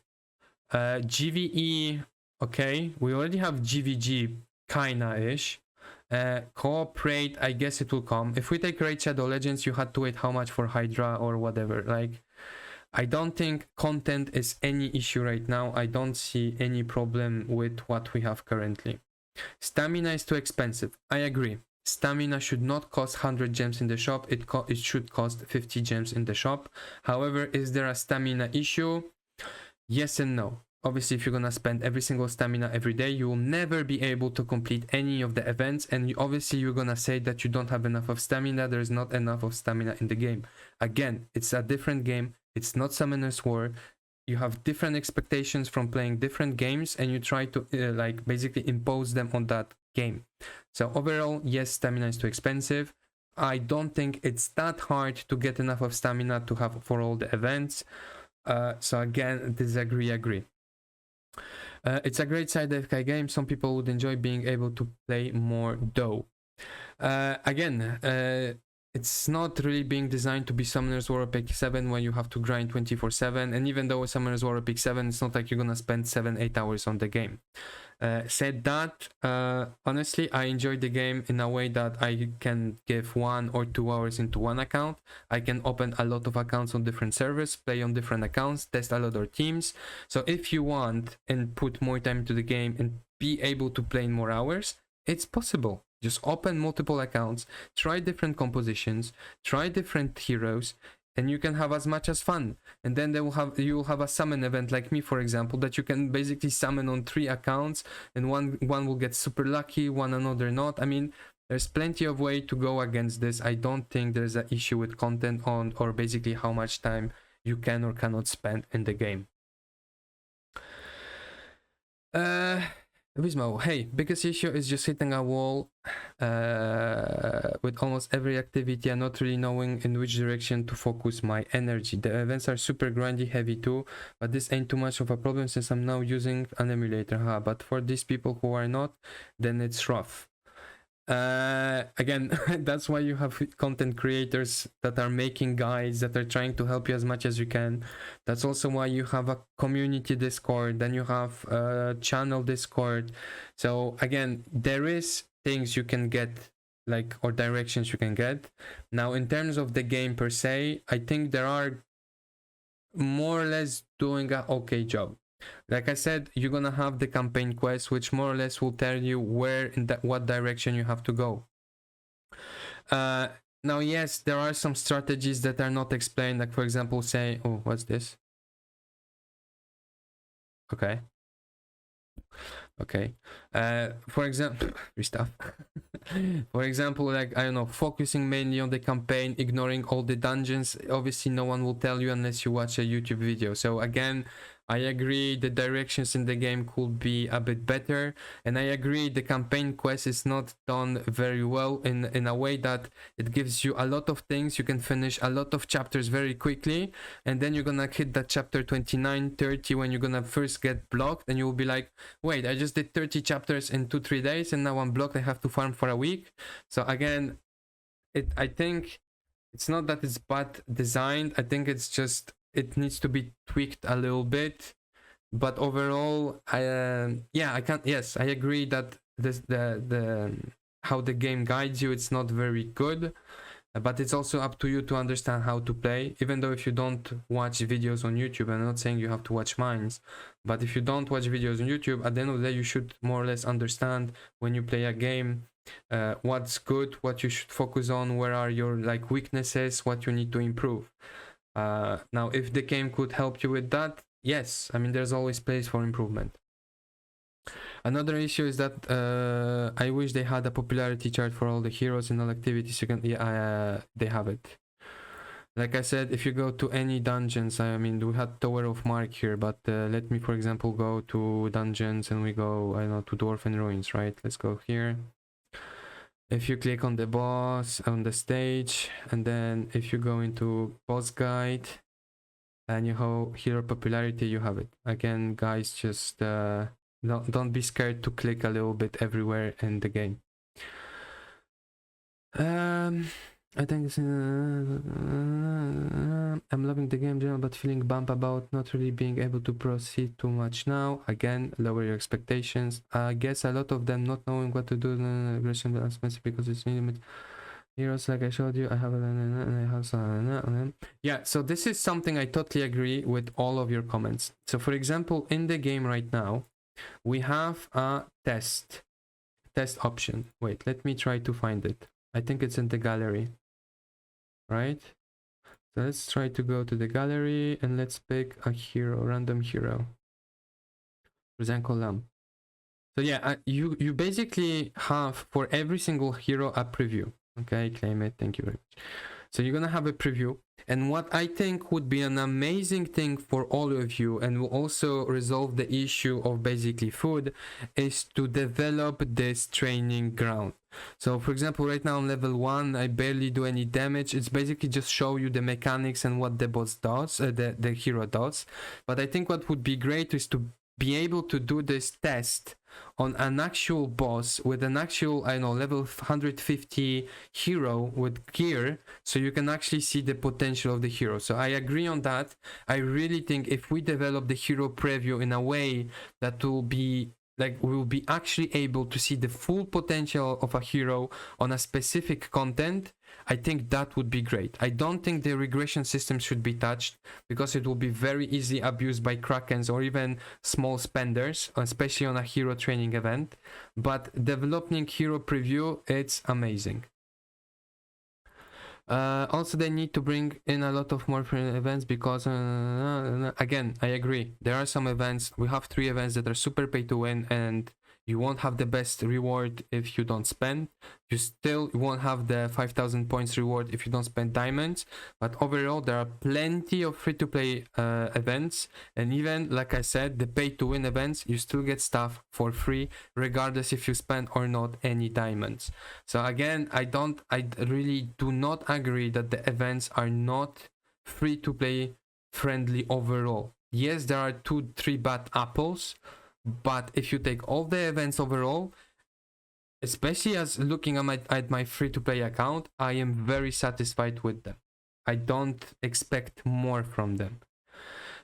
GVE, okay, we already have GVG kinda ish. Cooperate, I guess it will come. If we take Raid Shadow Legends, you had to wait how much for Hydra or whatever. Like, I don't think content is any issue right now. I don't see any problem with what we have currently. Stamina is too expensive. I agree. Stamina should not cost 100 gems in the shop. It should cost 50 gems in the shop. However, is there a stamina issue? Yes and no. Obviously, if you're gonna spend every single stamina every day, you will never be able to complete any of the events, and obviously you're gonna say that you don't have enough of stamina. There's not enough of stamina in the game. Again, it's a different game. It's not Summoner's War. You have different expectations from playing different games, and you try to like basically impose them on that game. So overall, yes, stamina is too expensive. I don't think it's that hard to get enough of stamina to have for all the events. So again, disagree, agree. It's a great side FK game. Some people would enjoy being able to play more though. Again, it's not really being designed to be Summoner's War Epic 7 when you have to grind 24/7, and even though Summoner's War Epic 7, it's not like you're gonna spend 7-8 hours on the game. Said that, honestly, I enjoyed the game in a way that I can give 1 or 2 hours into one account. I can open a lot of accounts on different servers, play on different accounts, test a lot of teams. So if you want and put more time into the game and be able to play in more hours, it's possible. Just open multiple accounts, try different compositions, try different heroes, and you can have as much as fun. And then you will have a summon event like me, for example, that you can basically summon on 3 accounts, and one will get super lucky, one another not. I mean, There's plenty of way to go against this. I don't think there's an issue with content on, or basically how much time you can or cannot spend in the game. Wismo, hey, biggest issue is just hitting a wall with almost every activity and not really knowing in which direction to focus my energy. The events are super grindy heavy too, but this ain't too much of a problem since I'm now using an emulator, huh? But for these people who are not, then it's rough. Again, that's why you have content creators that are making guides that are trying to help you as much as you can. That's also why you have a community Discord, then you have a channel Discord. So again, there is things you can get, like, or directions you can get. Now in terms of the game per se, I think there are more or less doing a okay job. Like I said, you're gonna have the campaign quest, which more or less will tell you where in what direction you have to go. Now, yes, there are some strategies that are not explained. Like, for example, say, oh, what's this? Okay. Okay. For example, stuff. For example, like, I don't know, focusing mainly on the campaign, ignoring all the dungeons. Obviously, no one will tell you unless you watch a YouTube video. So again, I agree the directions in the game could be a bit better, and I agree the campaign quest is not done very well in a way that it gives you a lot of things. You can finish a lot of chapters very quickly, and then you're gonna hit that chapter 29, 30 when you're gonna first get blocked, and you will be like, wait, I just did 30 chapters in 2-3 days and now I'm blocked. I have to farm for a week. So again, I think it's not that it's bad designed. I think it's just it needs to be tweaked a little bit. But overall, I agree that the how the game guides you, it's not very good. But it's also up to you to understand how to play. Even though if you don't watch videos on YouTube, I'm not saying you have to watch mines, but if you don't watch videos on YouTube, at the end of the day, you should more or less understand when you play a game, what's good, what you should focus on, where are your like weaknesses, what you need to improve. Now, if the game could help you with that, yes, I mean, there's always place for improvement. Another issue is that I wish they had a popularity chart for all the heroes and all activities. You can, they have it. Like I said, if you go to any dungeons, I mean, we had Tower of Mark here, but let me, for example, go to dungeons and we go, I don't know, to Dwarfen Ruins, right? Let's go here. If you click on the boss on the stage, and then if you go into boss guide and you have hero popularity, you have it. Again, guys, just don't be scared to click a little bit everywhere in the game. I think it's, I'm loving the game general, but feeling bummed about not really being able to proceed too much now. Again, lower your expectations. I guess a lot of them not knowing what to do in aggression because it's limited. Heroes, like I showed you, I have a yeah, so this is something I totally agree with all of your comments. So for example, in the game right now, we have a test option. Wait, let me try to find it. I think it's in the gallery, right? So let's try to go to the gallery and let's pick a hero, random hero. Example lamp. So yeah, you basically have for every single hero a preview. Okay, claim it. Thank you very much. So you're gonna have a preview, and what I think would be an amazing thing for all of you and will also resolve the issue of basically food is to develop this training ground. So for example, right now on level 1, I barely do any damage. It's basically just show you the mechanics and what the boss does, the hero does. But I think what would be great is to be able to do this test on an actual boss with an actual, I don't know, level 150 hero with gear, so you can actually see the potential of the hero. So I agree on that. I really think if we develop the hero preview in a way that will be like we will be actually able to see the full potential of a hero on a specific content, I think that would be great. I don't think the regression system should be touched because it will be very easy abused by krakens or even small spenders, especially on a hero training event. But developing hero preview, it's amazing. Also, they need to bring in a lot of more events because again, I agree, there are some events. We have 3 events that are super pay to win, and You won't have the best reward if you don't spend. You still won't have the 5,000 points reward if you don't spend diamonds. But overall, there are plenty of free-to-play events. And even, like I said, the pay-to-win events, you still get stuff for free, regardless if you spend or not any diamonds. So again, I really do not agree that the events are not free-to-play friendly overall. Yes, there are 2-3 bad apples, but if you take all the events overall, especially as looking at my free-to-play account, I am very satisfied with them. I don't expect more from them.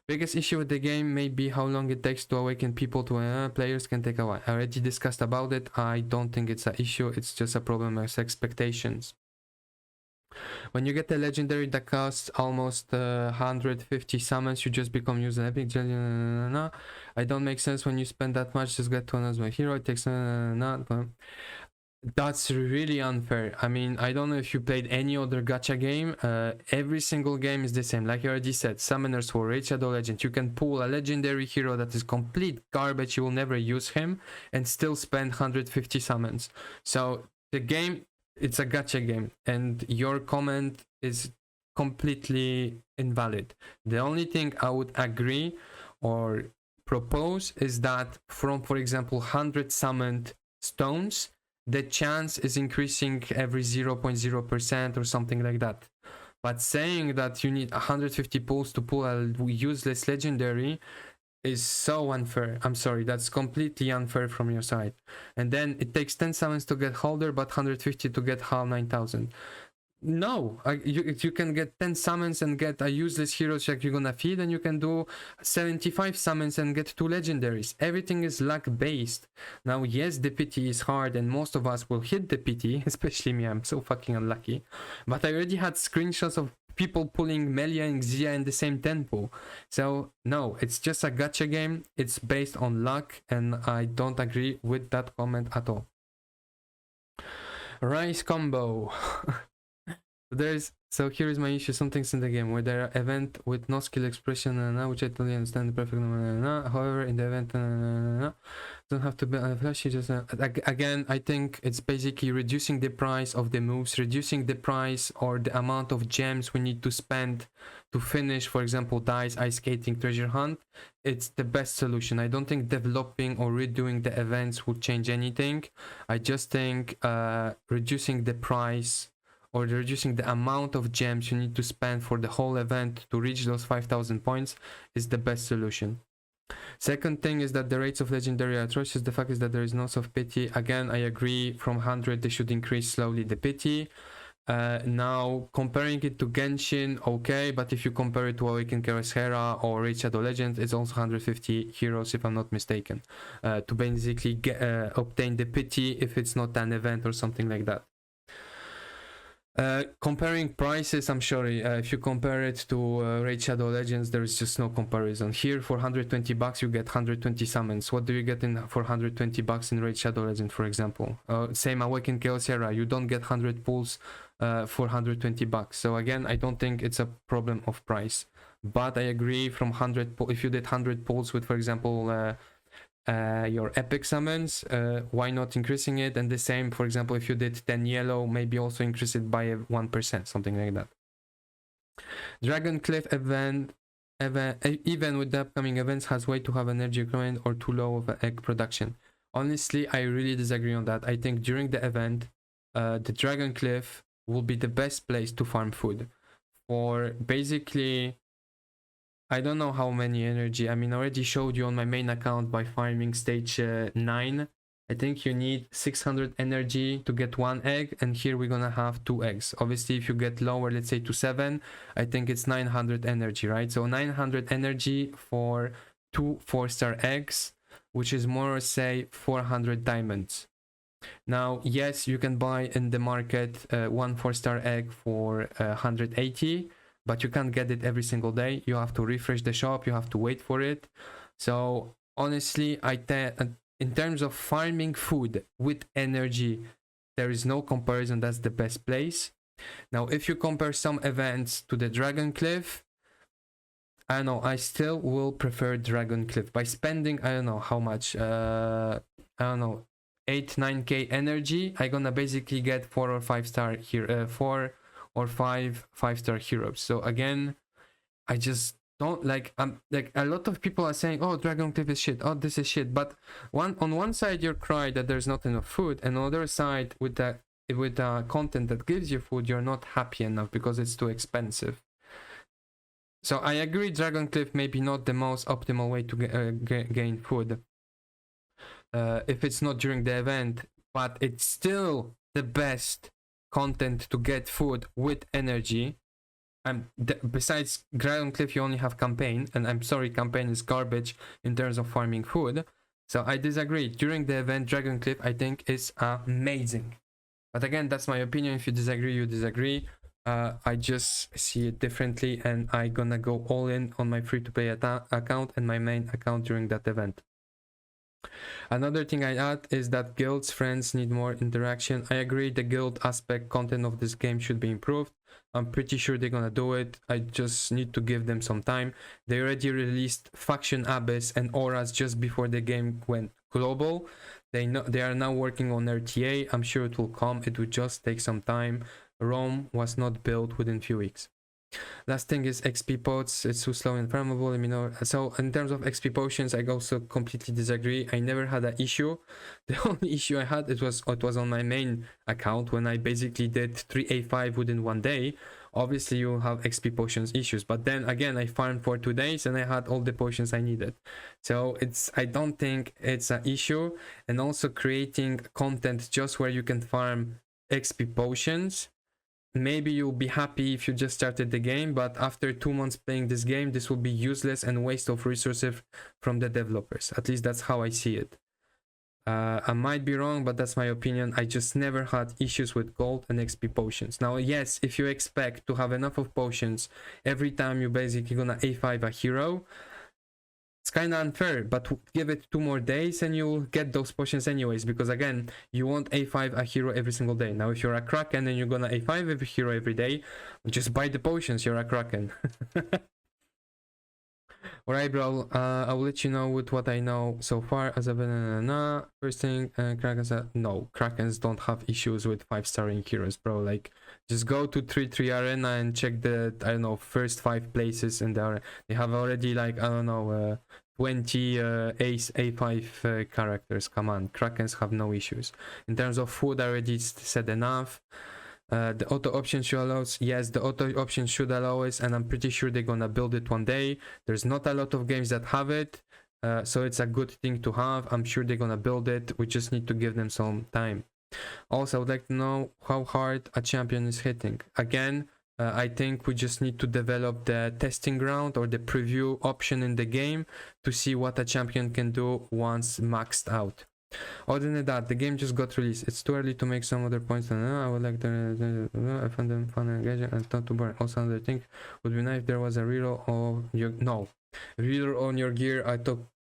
Biggest issue with the game may be how long it takes to awaken people to players can take a while. I already discussed about it. I don't think it's an issue. It's just a problem of expectations. When you get a legendary that costs almost 150 summons, you just become user epic. I don't make sense when you spend that much just get to another hero. It takes that's really unfair. I mean, I don't know if you played any other gacha game. Every single game is the same. Like I already said, summoners for Raid Shadow Legend. You can pull a legendary hero that is complete garbage. You will never use him and still spend 150 summons. So the game, it's a gacha game, and your comment is completely invalid. The only thing I would agree or propose is that from, for example, 100 summoned stones, the chance is increasing every 0.0% or something like that. But saying that you need 150 pulls to pull a useless legendary is so unfair. I'm sorry, that's completely unfair from your side. And then it takes 10 summons to get Holder, but 150 to get HAL 9000. No, you can get 10 summons and get a useless hero check you're gonna feed, and you can do 75 summons and get 2 legendaries. Everything is luck based. Now, yes, the PT is hard and most of us will hit the PT, especially me, I'm so fucking unlucky. But I already had screenshots of people pulling Melia and Xia in the same tempo. So no, it's just a gacha game. It's based on luck, and I don't agree with that comment at all. Rice combo. So here is my issue. Some things in the game where there are event with no skill expression, which I totally understand perfectly. However, in the event, don't have to be on a flash. Just again, I think it's basically reducing the price of the moves, reducing the price or the amount of gems we need to spend to finish, for example, Dice, Ice Skating, Treasure Hunt. It's the best solution. I don't think developing or redoing the events would change anything. I just think reducing the price or reducing the amount of gems you need to spend for the whole event to reach those 5,000 points is the best solution. Second thing is that the rates of legendary are atrocious. The fact is that there is no soft pity. Again, I agree, from 100 they should increase slowly the pity. Now, comparing it to Genshin, okay, but if you compare it to Awakened Keras Hera or Raid Shadow Legends, it's also 150 heroes, if I'm not mistaken, to basically obtain the pity if it's not an event or something like that. Comparing prices, I'm sure if you compare it to Raid Shadow Legends, there is just no comparison. Here for 120 bucks you get 120 summons. What do you get for 120 bucks in Raid Shadow Legends, for example? Same Awakened Chaos Era, you don't get 100 pulls for 120 bucks. So again, I don't think it's a problem of price, but I agree, from 100 if you did 100 pulls with, for example, your epic summons, why not increasing it? And the same, for example, if you did 10 yellow, maybe also increase it by 1%, something like that. Dragon Cliff event, even with the upcoming events, has way to have energy grind or too low of egg production. Honestly, I really disagree on that. I think during the event, the Dragon Cliff will be the best place to farm food for basically, I don't know how many energy. I mean, I already showed you on my main account by farming stage 9. I think you need 600 energy to get 1 egg, and here we're gonna have 2 eggs. Obviously, if you get lower, let's say to 7, I think it's 900 energy, right? So 900 energy for 2 4-star eggs, which is more, say, 400 diamonds. Now, yes, you can buy in the market 1 4-star egg for 180, but you can't get it every single day. You have to refresh the shop, you have to wait for it. So honestly, in terms of farming food with energy, there is no comparison. That's the best place. Now, if you compare some events to the Dragon Cliff, I don't know, I still will prefer Dragon Cliff by spending, I don't know how much, I don't know, 8-9k energy, I'm gonna basically get 4 or 5 star here, 4 or 5-star heroes. So again, I just don't like, like a lot of people are saying, oh, Dragon Cliff is shit, oh, this is shit, but on one side you're crying that there's not enough food, and on the other side with the content that gives you food, you're not happy enough because it's too expensive. So I agree, Dragon Cliff may be not the most optimal way to gain food if it's not during the event, but it's still the best content to get food with energy. Besides Dragon Cliff, you only have campaign, and I'm sorry, campaign is garbage in terms of farming food. So I disagree. During the event, Dragon Cliff, I think, is amazing. But again, that's my opinion. If you disagree, you disagree. I just see it differently, and I'm gonna go all in on my free-to-play account and my main account during that event. Another thing I add is that guilds, friends need more interaction. I agree, the guild aspect content of this game should be improved. I'm pretty sure they're gonna do it. I just need to give them some time. They already released Faction Abyss and Auras just before the game went global. They are now working on RTA. I'm sure it will come. It will just take some time. Rome was not built within few weeks. Last thing is XP pots. It's too slow and farmable. Let me know. So in terms of XP potions, I also completely disagree. I never had an issue. The only issue I had, it was on my main account when I basically did 3A5 within 1 day. Obviously you have XP potions issues, but then again I farmed for 2 days and I had all the potions I needed. So I don't think it's an issue. And also creating content just where you can farm XP potions, maybe you'll be happy if you just started the game, but after 2 months playing this game, this will be useless and waste of resources from the developers. At least that's how I see it. I might be wrong, but that's my opinion. I just never had issues with gold and XP potions. Now, yes, if you expect to have enough of potions every time you're basically gonna A5 a hero, it's kind of unfair, but give it 2 more days and you'll get those potions anyways, because again, you won't A5 a hero every single day. Now, if you're a Kraken and you're gonna A5 every hero every day, just buy the potions, you're a Kraken. Alright, bro, I'll let you know with what I know so far. As a first thing, Krakens, no, Krakens don't have issues with 5-staring heroes, bro. Like, just go to 3-3 Arena and check the, I don't know, first 5 places in there. They have already, like, I don't know, 20 Ace A5 characters. Come on, Krakens have no issues. In terms of food, I already said enough. The auto option should allow us. Yes, the auto option should allow us, and I'm pretty sure they're gonna build it one day. There's not a lot of games that have it, so it's a good thing to have. I'm sure they're gonna build it. We just need to give them some time. Also, I would like to know how hard a champion is hitting. Again, I think we just need to develop the testing ground or the preview option in the game to see what a champion can do once maxed out. Other than that, the game just got released. It's too early to make some other points. I would like to. I found them fun and engaging and not too boring. Also, another thing would be nice if there was a reroll of your reroll on your gear. I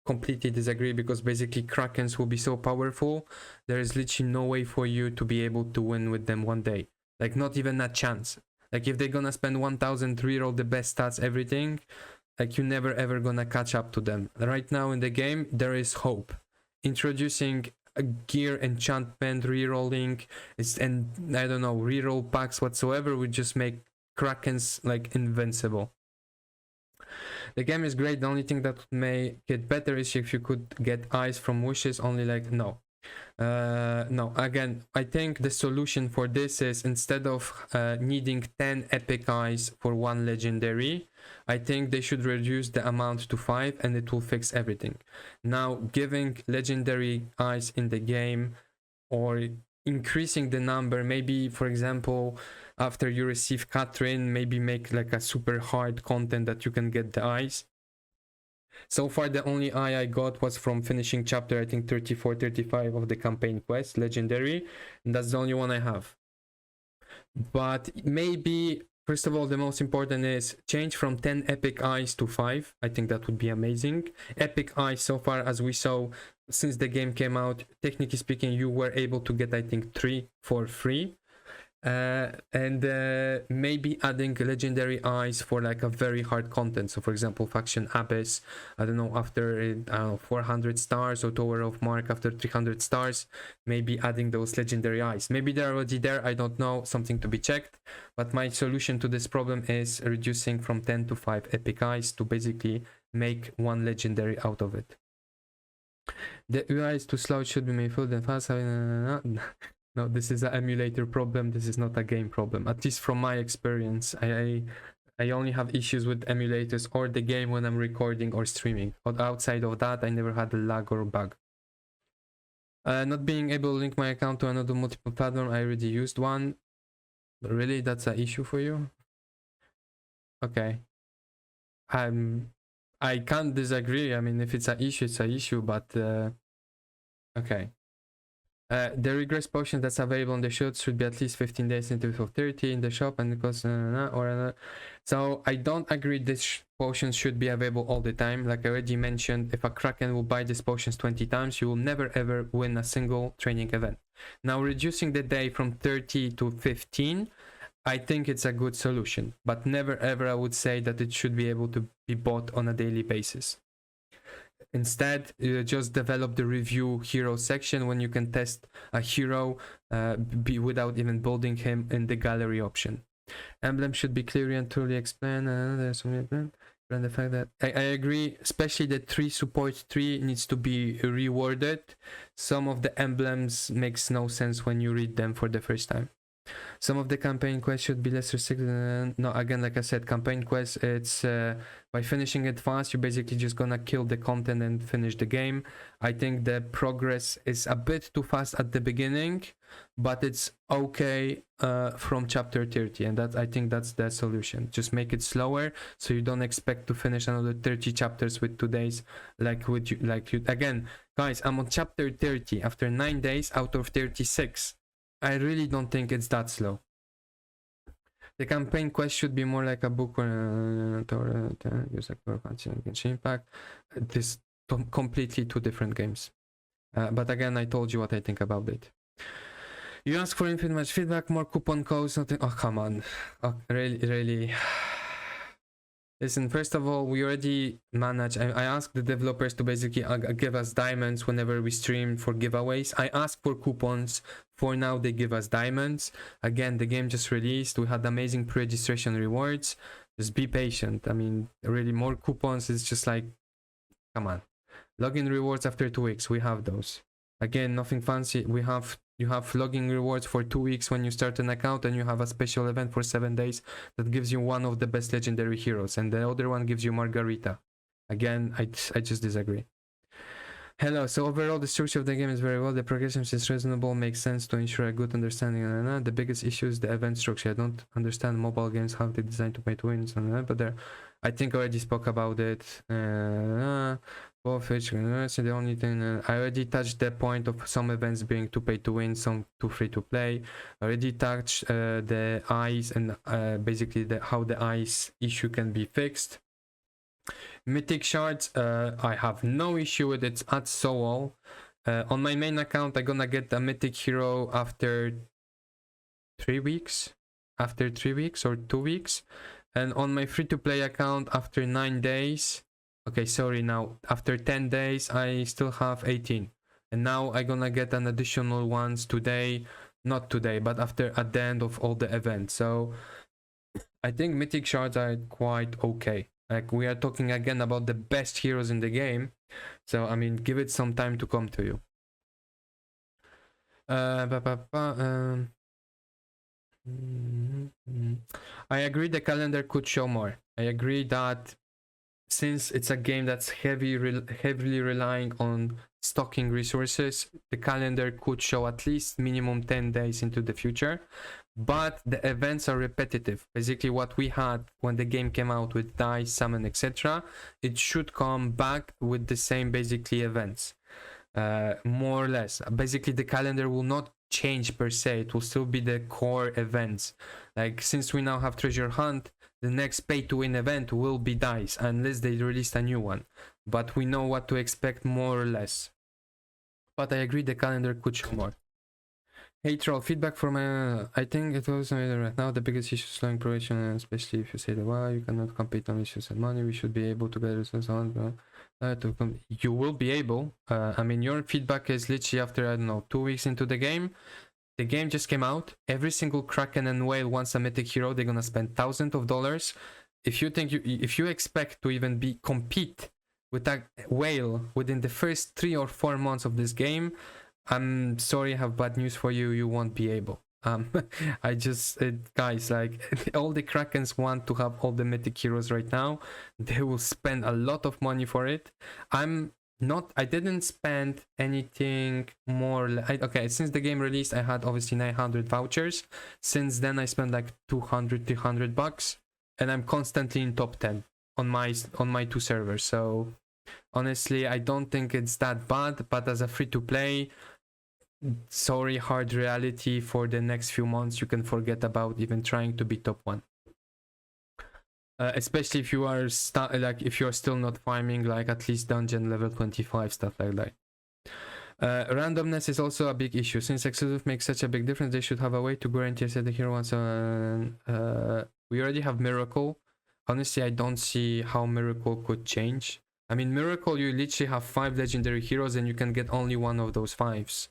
completely disagree, because basically Krakens will be so powerful. There is literally no way for you to be able to win with them one day. Like, not even a chance. Like, if they're gonna spend 1000 reroll the best stats, everything, like, you're never ever gonna catch up to them. Right now in the game, there is hope. Introducing a gear enchantment, rerolling, and I don't know, reroll packs whatsoever would just make Krakens like invincible. The game is great. The only thing that may get better is if you could get eyes from wishes only. Like, no. No, again, I think the solution for this is, instead of needing 10 epic eyes for 1 legendary, I think they should reduce the amount to 5 and it will fix everything. Now, giving legendary eyes in the game or increasing the number, maybe, for example, after you receive Catherine, maybe make like a super hard content that you can get the eyes. So far, the only eye I got was from finishing chapter, I think 34, 35 of the campaign quest, legendary, and that's the only one I have. But maybe, first of all, the most important is change from 10 epic eyes to 5. I think that would be amazing. Epic eyes, so far as we saw since the game came out, technically speaking, you were able to get, I think, 3 for free. And maybe adding legendary eyes for like a very hard content. So for example, faction abyss, I don't know, after 400 stars, or tower of mark after 300 stars, maybe adding those legendary eyes. Maybe they're already there, I don't know, something to be checked. But my solution to this problem is reducing from 10 to 5 epic eyes to basically make one legendary out of it. The UI is too slow, it should be made full and fast. No, this is an emulator problem. This is not a game problem. At least from my experience, I only have issues with emulators or the game when I'm recording or streaming. But outside of that, I never had a lag or bug. Not being able to link my account to another multiple platform. I already used one. But really, that's an issue for you? Okay. I can't disagree. I mean, if it's an issue, it's an issue. But okay. The regress potion that's available on the shop should be at least 15 days instead of 30 in the shop, and because so I don't agree this potion should be available all the time. Like I already mentioned, if a Kraken will buy these potions 20 times, you will never ever win a single training event. Now reducing the day from 30 to 15, I think it's a good solution, but never ever I would say that it should be able to be bought on a daily basis. Instead, just develop the review hero section when you can test a hero without even building him in the gallery option. Emblem should be clearly and truly explained. There's the fact that I agree, especially the 3 support 3 needs to be reworded. Some of the emblems makes no sense when you read them for the first time. Some of the campaign quests should be less restricted. No, again, like I said, campaign quests, it's by finishing it fast, you're basically just gonna kill the content and finish the game. I think the progress is a bit too fast at the beginning, but it's okay from chapter 30, and that I think that's the solution. Just make it slower, so you don't expect to finish another 30 chapters with 2 days, like you again, guys. I'm on chapter 30 after 9 days out of 36. I really don't think it's that slow. The campaign quest should be more like a book or impact. This completely 2 different games. But again, I told you what I think about it. You ask for infinite match feedback, more coupon codes, nothing. Oh, come on. Oh, really. Listen, first of all, we already manage. I asked the developers to basically give us diamonds whenever we stream for giveaways. I asked for coupons. For now, they give us diamonds. Again, the game just released. We had amazing pre-registration rewards. Just be patient. I mean, really, more coupons is just like, come on. Login rewards after 2 weeks. We have those. Again, nothing fancy. You have login rewards for 2 weeks when you start an account, and you have a special event for 7 days that gives you one of the best legendary heroes, and the other one gives you Margarita. Again, I just disagree. Hello, so overall the structure of the game is very well, the progression is reasonable, makes sense to ensure a good understanding. The biggest issue is the event structure. I don't understand mobile games, how they designed to pay to win, but there, I think I already spoke about it. Both the only thing I already touched the point of some events being to pay to win, some to free to play. I already touched the eyes and basically how the eyes issue can be fixed. Mythic shards, I have no issue with it at all. On my main account, I'm gonna get a mythic hero after 3 weeks, or 2 weeks, and on my free-to-play account after 9 days. Okay, sorry, now after 10 days I still have 18, and now I'm gonna get an additional ones today, not today, but at the end of all the events. So I think mythic shards are quite okay. Like, we are talking again about the best heroes in the game, so I mean, give it some time to come to you. I agree the calendar could show more. I agree that since it's a game that's heavily relying on stocking resources, the calendar could show at least minimum 10 days into the future. But the events are repetitive. Basically what we had when the game came out with dice, summon, etc., it should come back with the same basically events, more or less. Basically the calendar will not change per se, it will still be the core events. Like, since we now have treasure hunt, the next pay to win event will be dice unless they released a new one, but we know what to expect more or less. But I agree the calendar could show more. Hey troll, feedback from I think it was right now the biggest issue is slowing progression, and especially if you say that you cannot compete on issues and money. We should be able to get results on. You will be able. I mean, your feedback is literally after, I don't know, 2 weeks into the game. The game just came out. Every single Kraken and whale wants a mythic hero. They're gonna spend thousands of dollars. If you expect to even compete with that whale within the first 3 or 4 months of this game, I'm sorry, I have bad news for you. You won't be able. Guys, like all the Krakens want to have all the mythic heroes right now. They will spend a lot of money for it. I didn't spend anything more. Okay, since the game released, I had obviously 900 vouchers. Since then, I spent like 200, 300 bucks, and I'm constantly in top 10 on my 2 servers. So honestly, I don't think it's that bad. But as a free to play, sorry, hard reality for the next few months, you can forget about even trying to be top 1. Especially if you are if you're still not farming like at least dungeon level 25, stuff like that. Randomness is also a big issue. Since exclusive makes such a big difference, they should have a way to guarantee that the hero wants we already have Miracle. Honestly, I don't see how Miracle could change. I mean, Miracle, you literally have 5 legendary heroes and you can get only one of those 5s.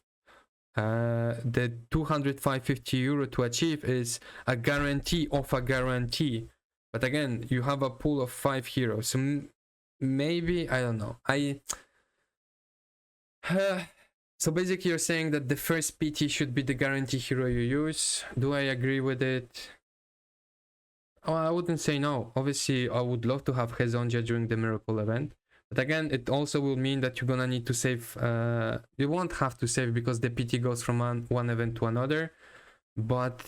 The 250 euro to achieve is a guarantee of a guarantee. But again, you have a pool of 5 heroes. So maybe, I don't know. So basically you're saying that the first PT should be the guarantee hero you use. Do I agree with it? Oh, I wouldn't say no. Obviously, I would love to have Hezonja during the Miracle event. But again, it also will mean that you're gonna need to save. You won't have to save because the PT goes from one event to another. But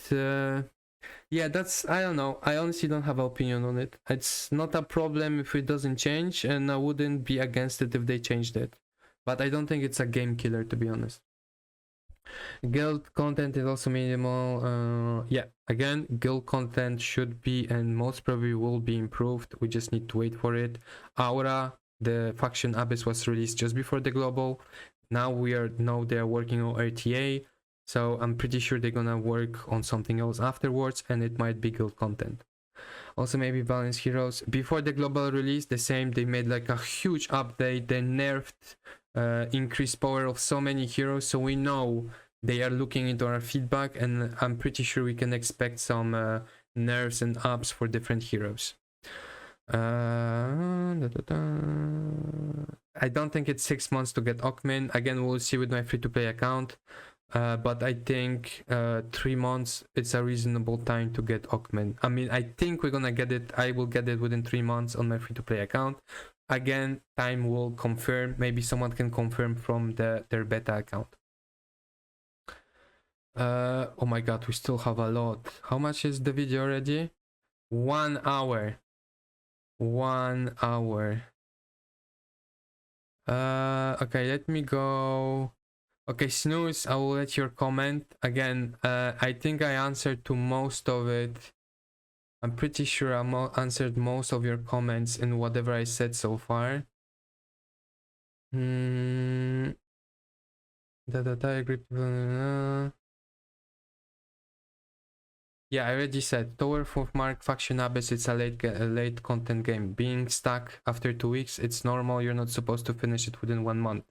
yeah, I don't know. I honestly don't have an opinion on it. It's not a problem if it doesn't change, and I wouldn't be against it if they changed it. But I don't think it's a game killer, to be honest. Guild content is also minimal. Yeah, again, guild content should be and most probably will be improved. We just need to wait for it. Aura, the faction Abyss, was released just before the global. Now they are working on RTA, so I'm pretty sure they're gonna work on something else afterwards, and it might be guild content. Also, maybe balance heroes. Before the global release, they made like a huge update. They nerfed increased power of so many heroes, so we know they are looking into our feedback, and I'm pretty sure we can expect some nerfs and ups for different heroes. I don't think it's 6 months to get Okmin. Again, we'll see with my free-to-play account. But I think 3 months, it's a reasonable time to get Okmin. I mean, I think we're gonna get it. I will get it within 3 months on my free-to-play account. Again, time will confirm. Maybe someone can confirm from their beta account. Oh my god, we still have a lot. How much is the video already? 1 hour. 1 hour. Okay, let me go. Okay, Snooze, I will let your comment. Again, I think I answered to most of it. I'm pretty sure I answered most of your comments in whatever I said so far. I agree. Yeah, I already said Tower of Mark Faction Abyss, it's a late content game. Being stuck after 2 weeks, it's normal. You're not supposed to finish it within 1 month.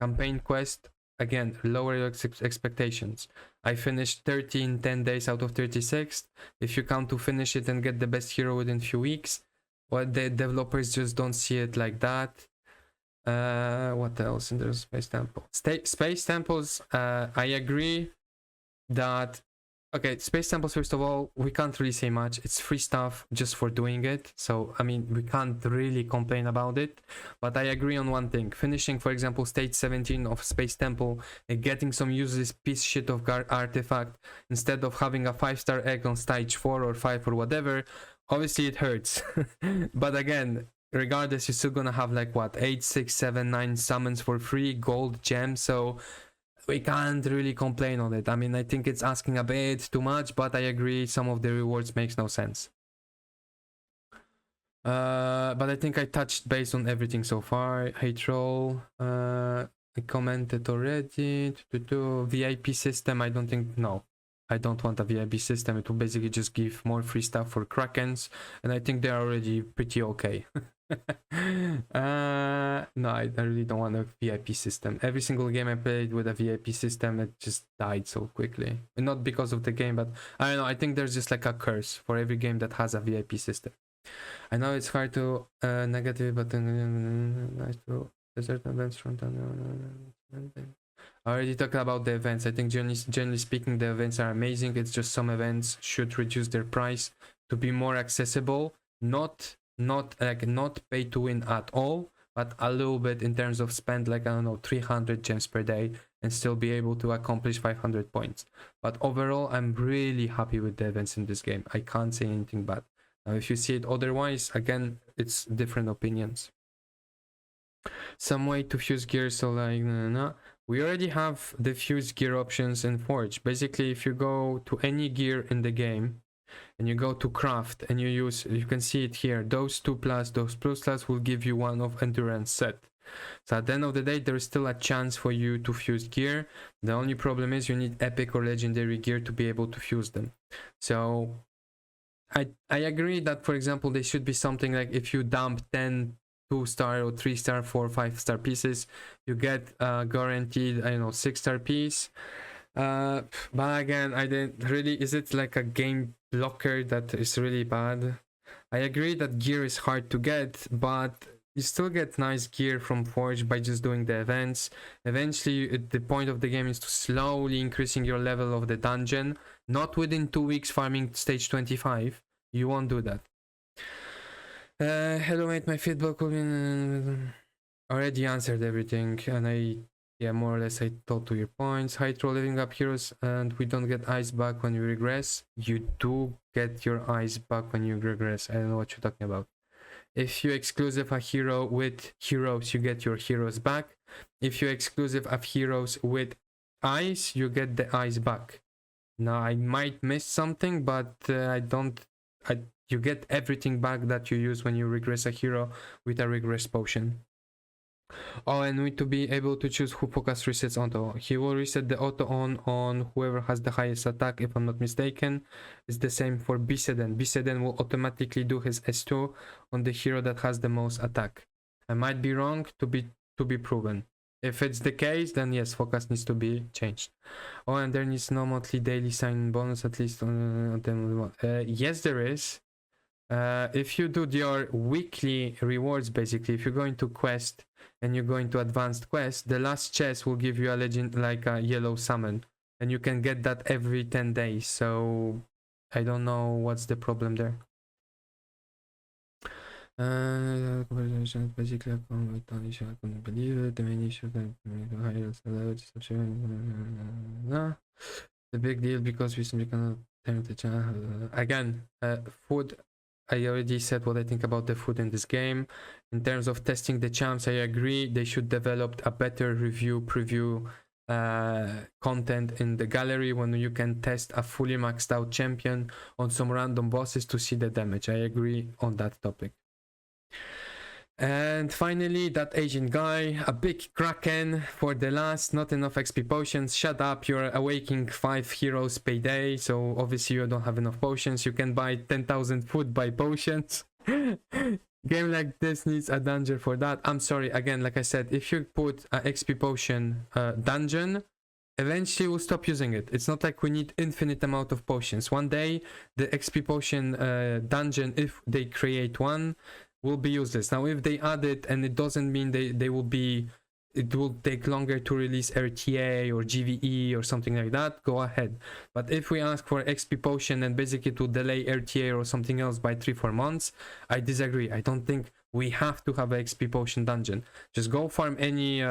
Campaign quest, again, lower your expectations. I finished 30 in 10 days out of 36. If you count to finish it and get the best hero within few weeks, well, the developers just don't see it like that. What else in the Space Temple? Space Temples, I agree that... Okay, Space Temples, first of all, we can't really say much. It's free stuff just for doing it. So, I mean, we can't really complain about it. But I agree on one thing. Finishing, for example, stage 17 of Space Temple and getting some useless piece shit of artifact instead of having a 5-star egg on stage 4 or 5 or whatever, obviously it hurts. But again, regardless, you're still gonna have like, what, 8, 6, 7, 9 summons for free, gold, gems, so... we can't really complain on it. I mean, I think it's asking a bit too much, but I agree some of the rewards makes no sense. But I think I touched base on everything so far. Hey troll. I commented already. VIP system, I don't think, no. I don't want a VIP system. It will basically just give more free stuff for Krakens, and I think they're already pretty okay. No, I really don't want a VIP system. Every single game I played with a VIP system, it just died so quickly. And not because of the game, but I don't know. I think there's just like a curse for every game that has a VIP system. I know it's hard to negative, but nice to desert events from I already talked about the events. I think generally speaking, the events are amazing. It's just some events should reduce their price to be more accessible, not pay to win at all, but a little bit in terms of spend, like, I don't know, 300 gems per day and still be able to accomplish 500 points. But overall, I'm really happy with the events in this game. I can't say anything bad. Now, if you see it otherwise, again, it's different opinions. Some way to fuse gear, so like, we already have the fuse gear options in Forge. Basically, if you go to any gear in the game and you go to craft and you can see it here, those 2+, those plus will give you one of endurance set. So at the end of the day, there is still a chance for you to fuse gear. The only problem is you need epic or legendary gear to be able to fuse them. So I agree that, for example, there should be something like if you dump 10 2-star or 3-star, 4 or 5-star pieces, you get guaranteed, I don't know, 6-star piece. But again, I didn't really, is it like a game blocker that is really bad? I agree that gear is hard to get, but you still get nice gear from Forge by just doing the events. Eventually, the point of the game is to slowly increasing your level of the dungeon, not within 2 weeks farming stage 25. You won't do that. Hello mate, my feedback will be already answered everything, and more or less I told to your points. Hydro leveling up heroes, and we don't get eyes back when you regress. You do get your eyes back when you regress. I don't know what you're talking about. If you exclusive a hero with heroes, you get your heroes back. If you exclusive of heroes with eyes, you get the eyes back. Now I might miss something, but you get everything back that you use when you regress a hero with a regress potion. Oh, and we need to be able to choose who focus resets auto. He will reset the auto on whoever has the highest attack, if I'm not mistaken. It's the same for Biseden. Biseden will automatically do his S2 on the hero that has the most attack. I might be wrong, to be proven. If it's the case, then yes, focus needs to be changed. Oh, and there needs no monthly daily sign bonus, at least on yes, there is. If you do your weekly rewards, basically, if you're going to quest and you're going to advanced quest, the last chest will give you a legend, like a yellow summon, and you can get that every 10 days. So I don't know what's the problem there. Basically, I couldn't believe it. The main issue that the big deal because we simply cannot turn the channel again. Food. I already said what I think about the food in this game. In terms of testing the champs, I agree they should develop a better preview content in the gallery when you can test a fully maxed out champion on some random bosses to see the damage. I agree on that topic. And finally, that Asian guy, a big Kraken for the last, not enough XP potions. Shut up, you're awaking 5 heroes per day, so obviously you don't have enough potions. You can buy 10,000 food by potions. Game like this needs a dungeon for that. I'm sorry, again, like I said, if you put an XP potion dungeon, eventually we'll stop using it. It's not like we need infinite amount of potions. One day, the XP potion dungeon, if they create one, will be useless. Now, if they add it, and it doesn't mean they will be, it will take longer to release RTA or GVE or something like that, go ahead. But if we ask for XP potion and basically to delay RTA or something else by 3-4 months, I disagree. I don't think we have to have an XP potion dungeon. Just go farm any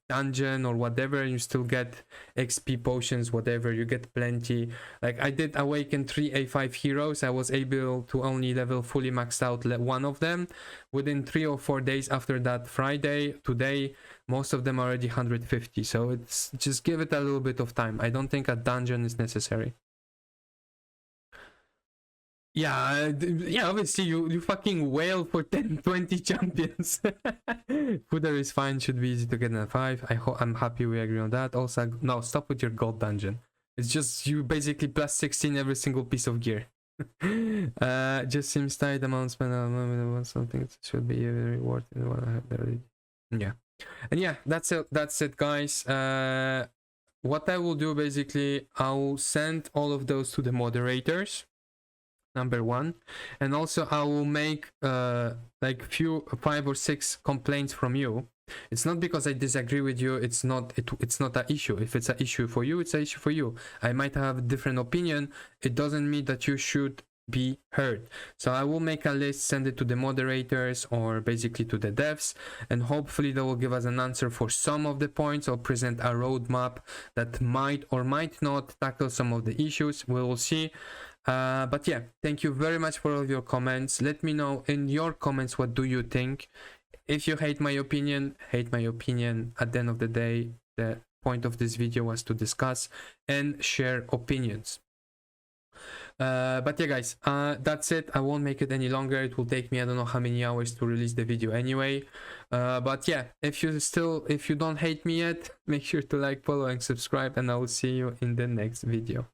dungeon or whatever, and you still get XP potions, whatever, you get plenty. Like I did awaken 3 A5 heroes. I was able to only level fully maxed out one of them within 3 or 4 days after that Friday. Today most of them are already 150, so it's just give it a little bit of time. I don't think a dungeon is necessary. Yeah, yeah, obviously you fucking wail for 10, 20 champions. Fooder is fine, should be easy to get in a 5. I'm happy we agree on that. Also, no, stop with your gold dungeon. It's just you basically plus 16 every single piece of gear. Just seems tight amount spent on something that should be a reward in what I have there. Yeah. And yeah, that's it guys. What I will do basically, I'll send all of those to the moderators, number one, and also I will make like 5 or 6 complaints from you. It's not because I disagree with you, it's not an issue. If it's an issue for you, it's an issue for you. I might have a different opinion, it doesn't mean that you should be heard. So I will make a list, send it to the moderators or basically to the devs, and hopefully they will give us an answer for some of the points or present a roadmap that might or might not tackle some of the issues. We will see. But yeah, thank you very much for all of your comments. Let me know in your comments, what do you think? If you hate my opinion, hate my opinion. At the end of the day, the point of this video was to discuss and share opinions. But yeah guys, that's it. I won't make it any longer. It will take me I don't know how many hours to release the video anyway. But yeah, if you don't hate me yet, make sure to like, follow and subscribe, and I will see you in the next video.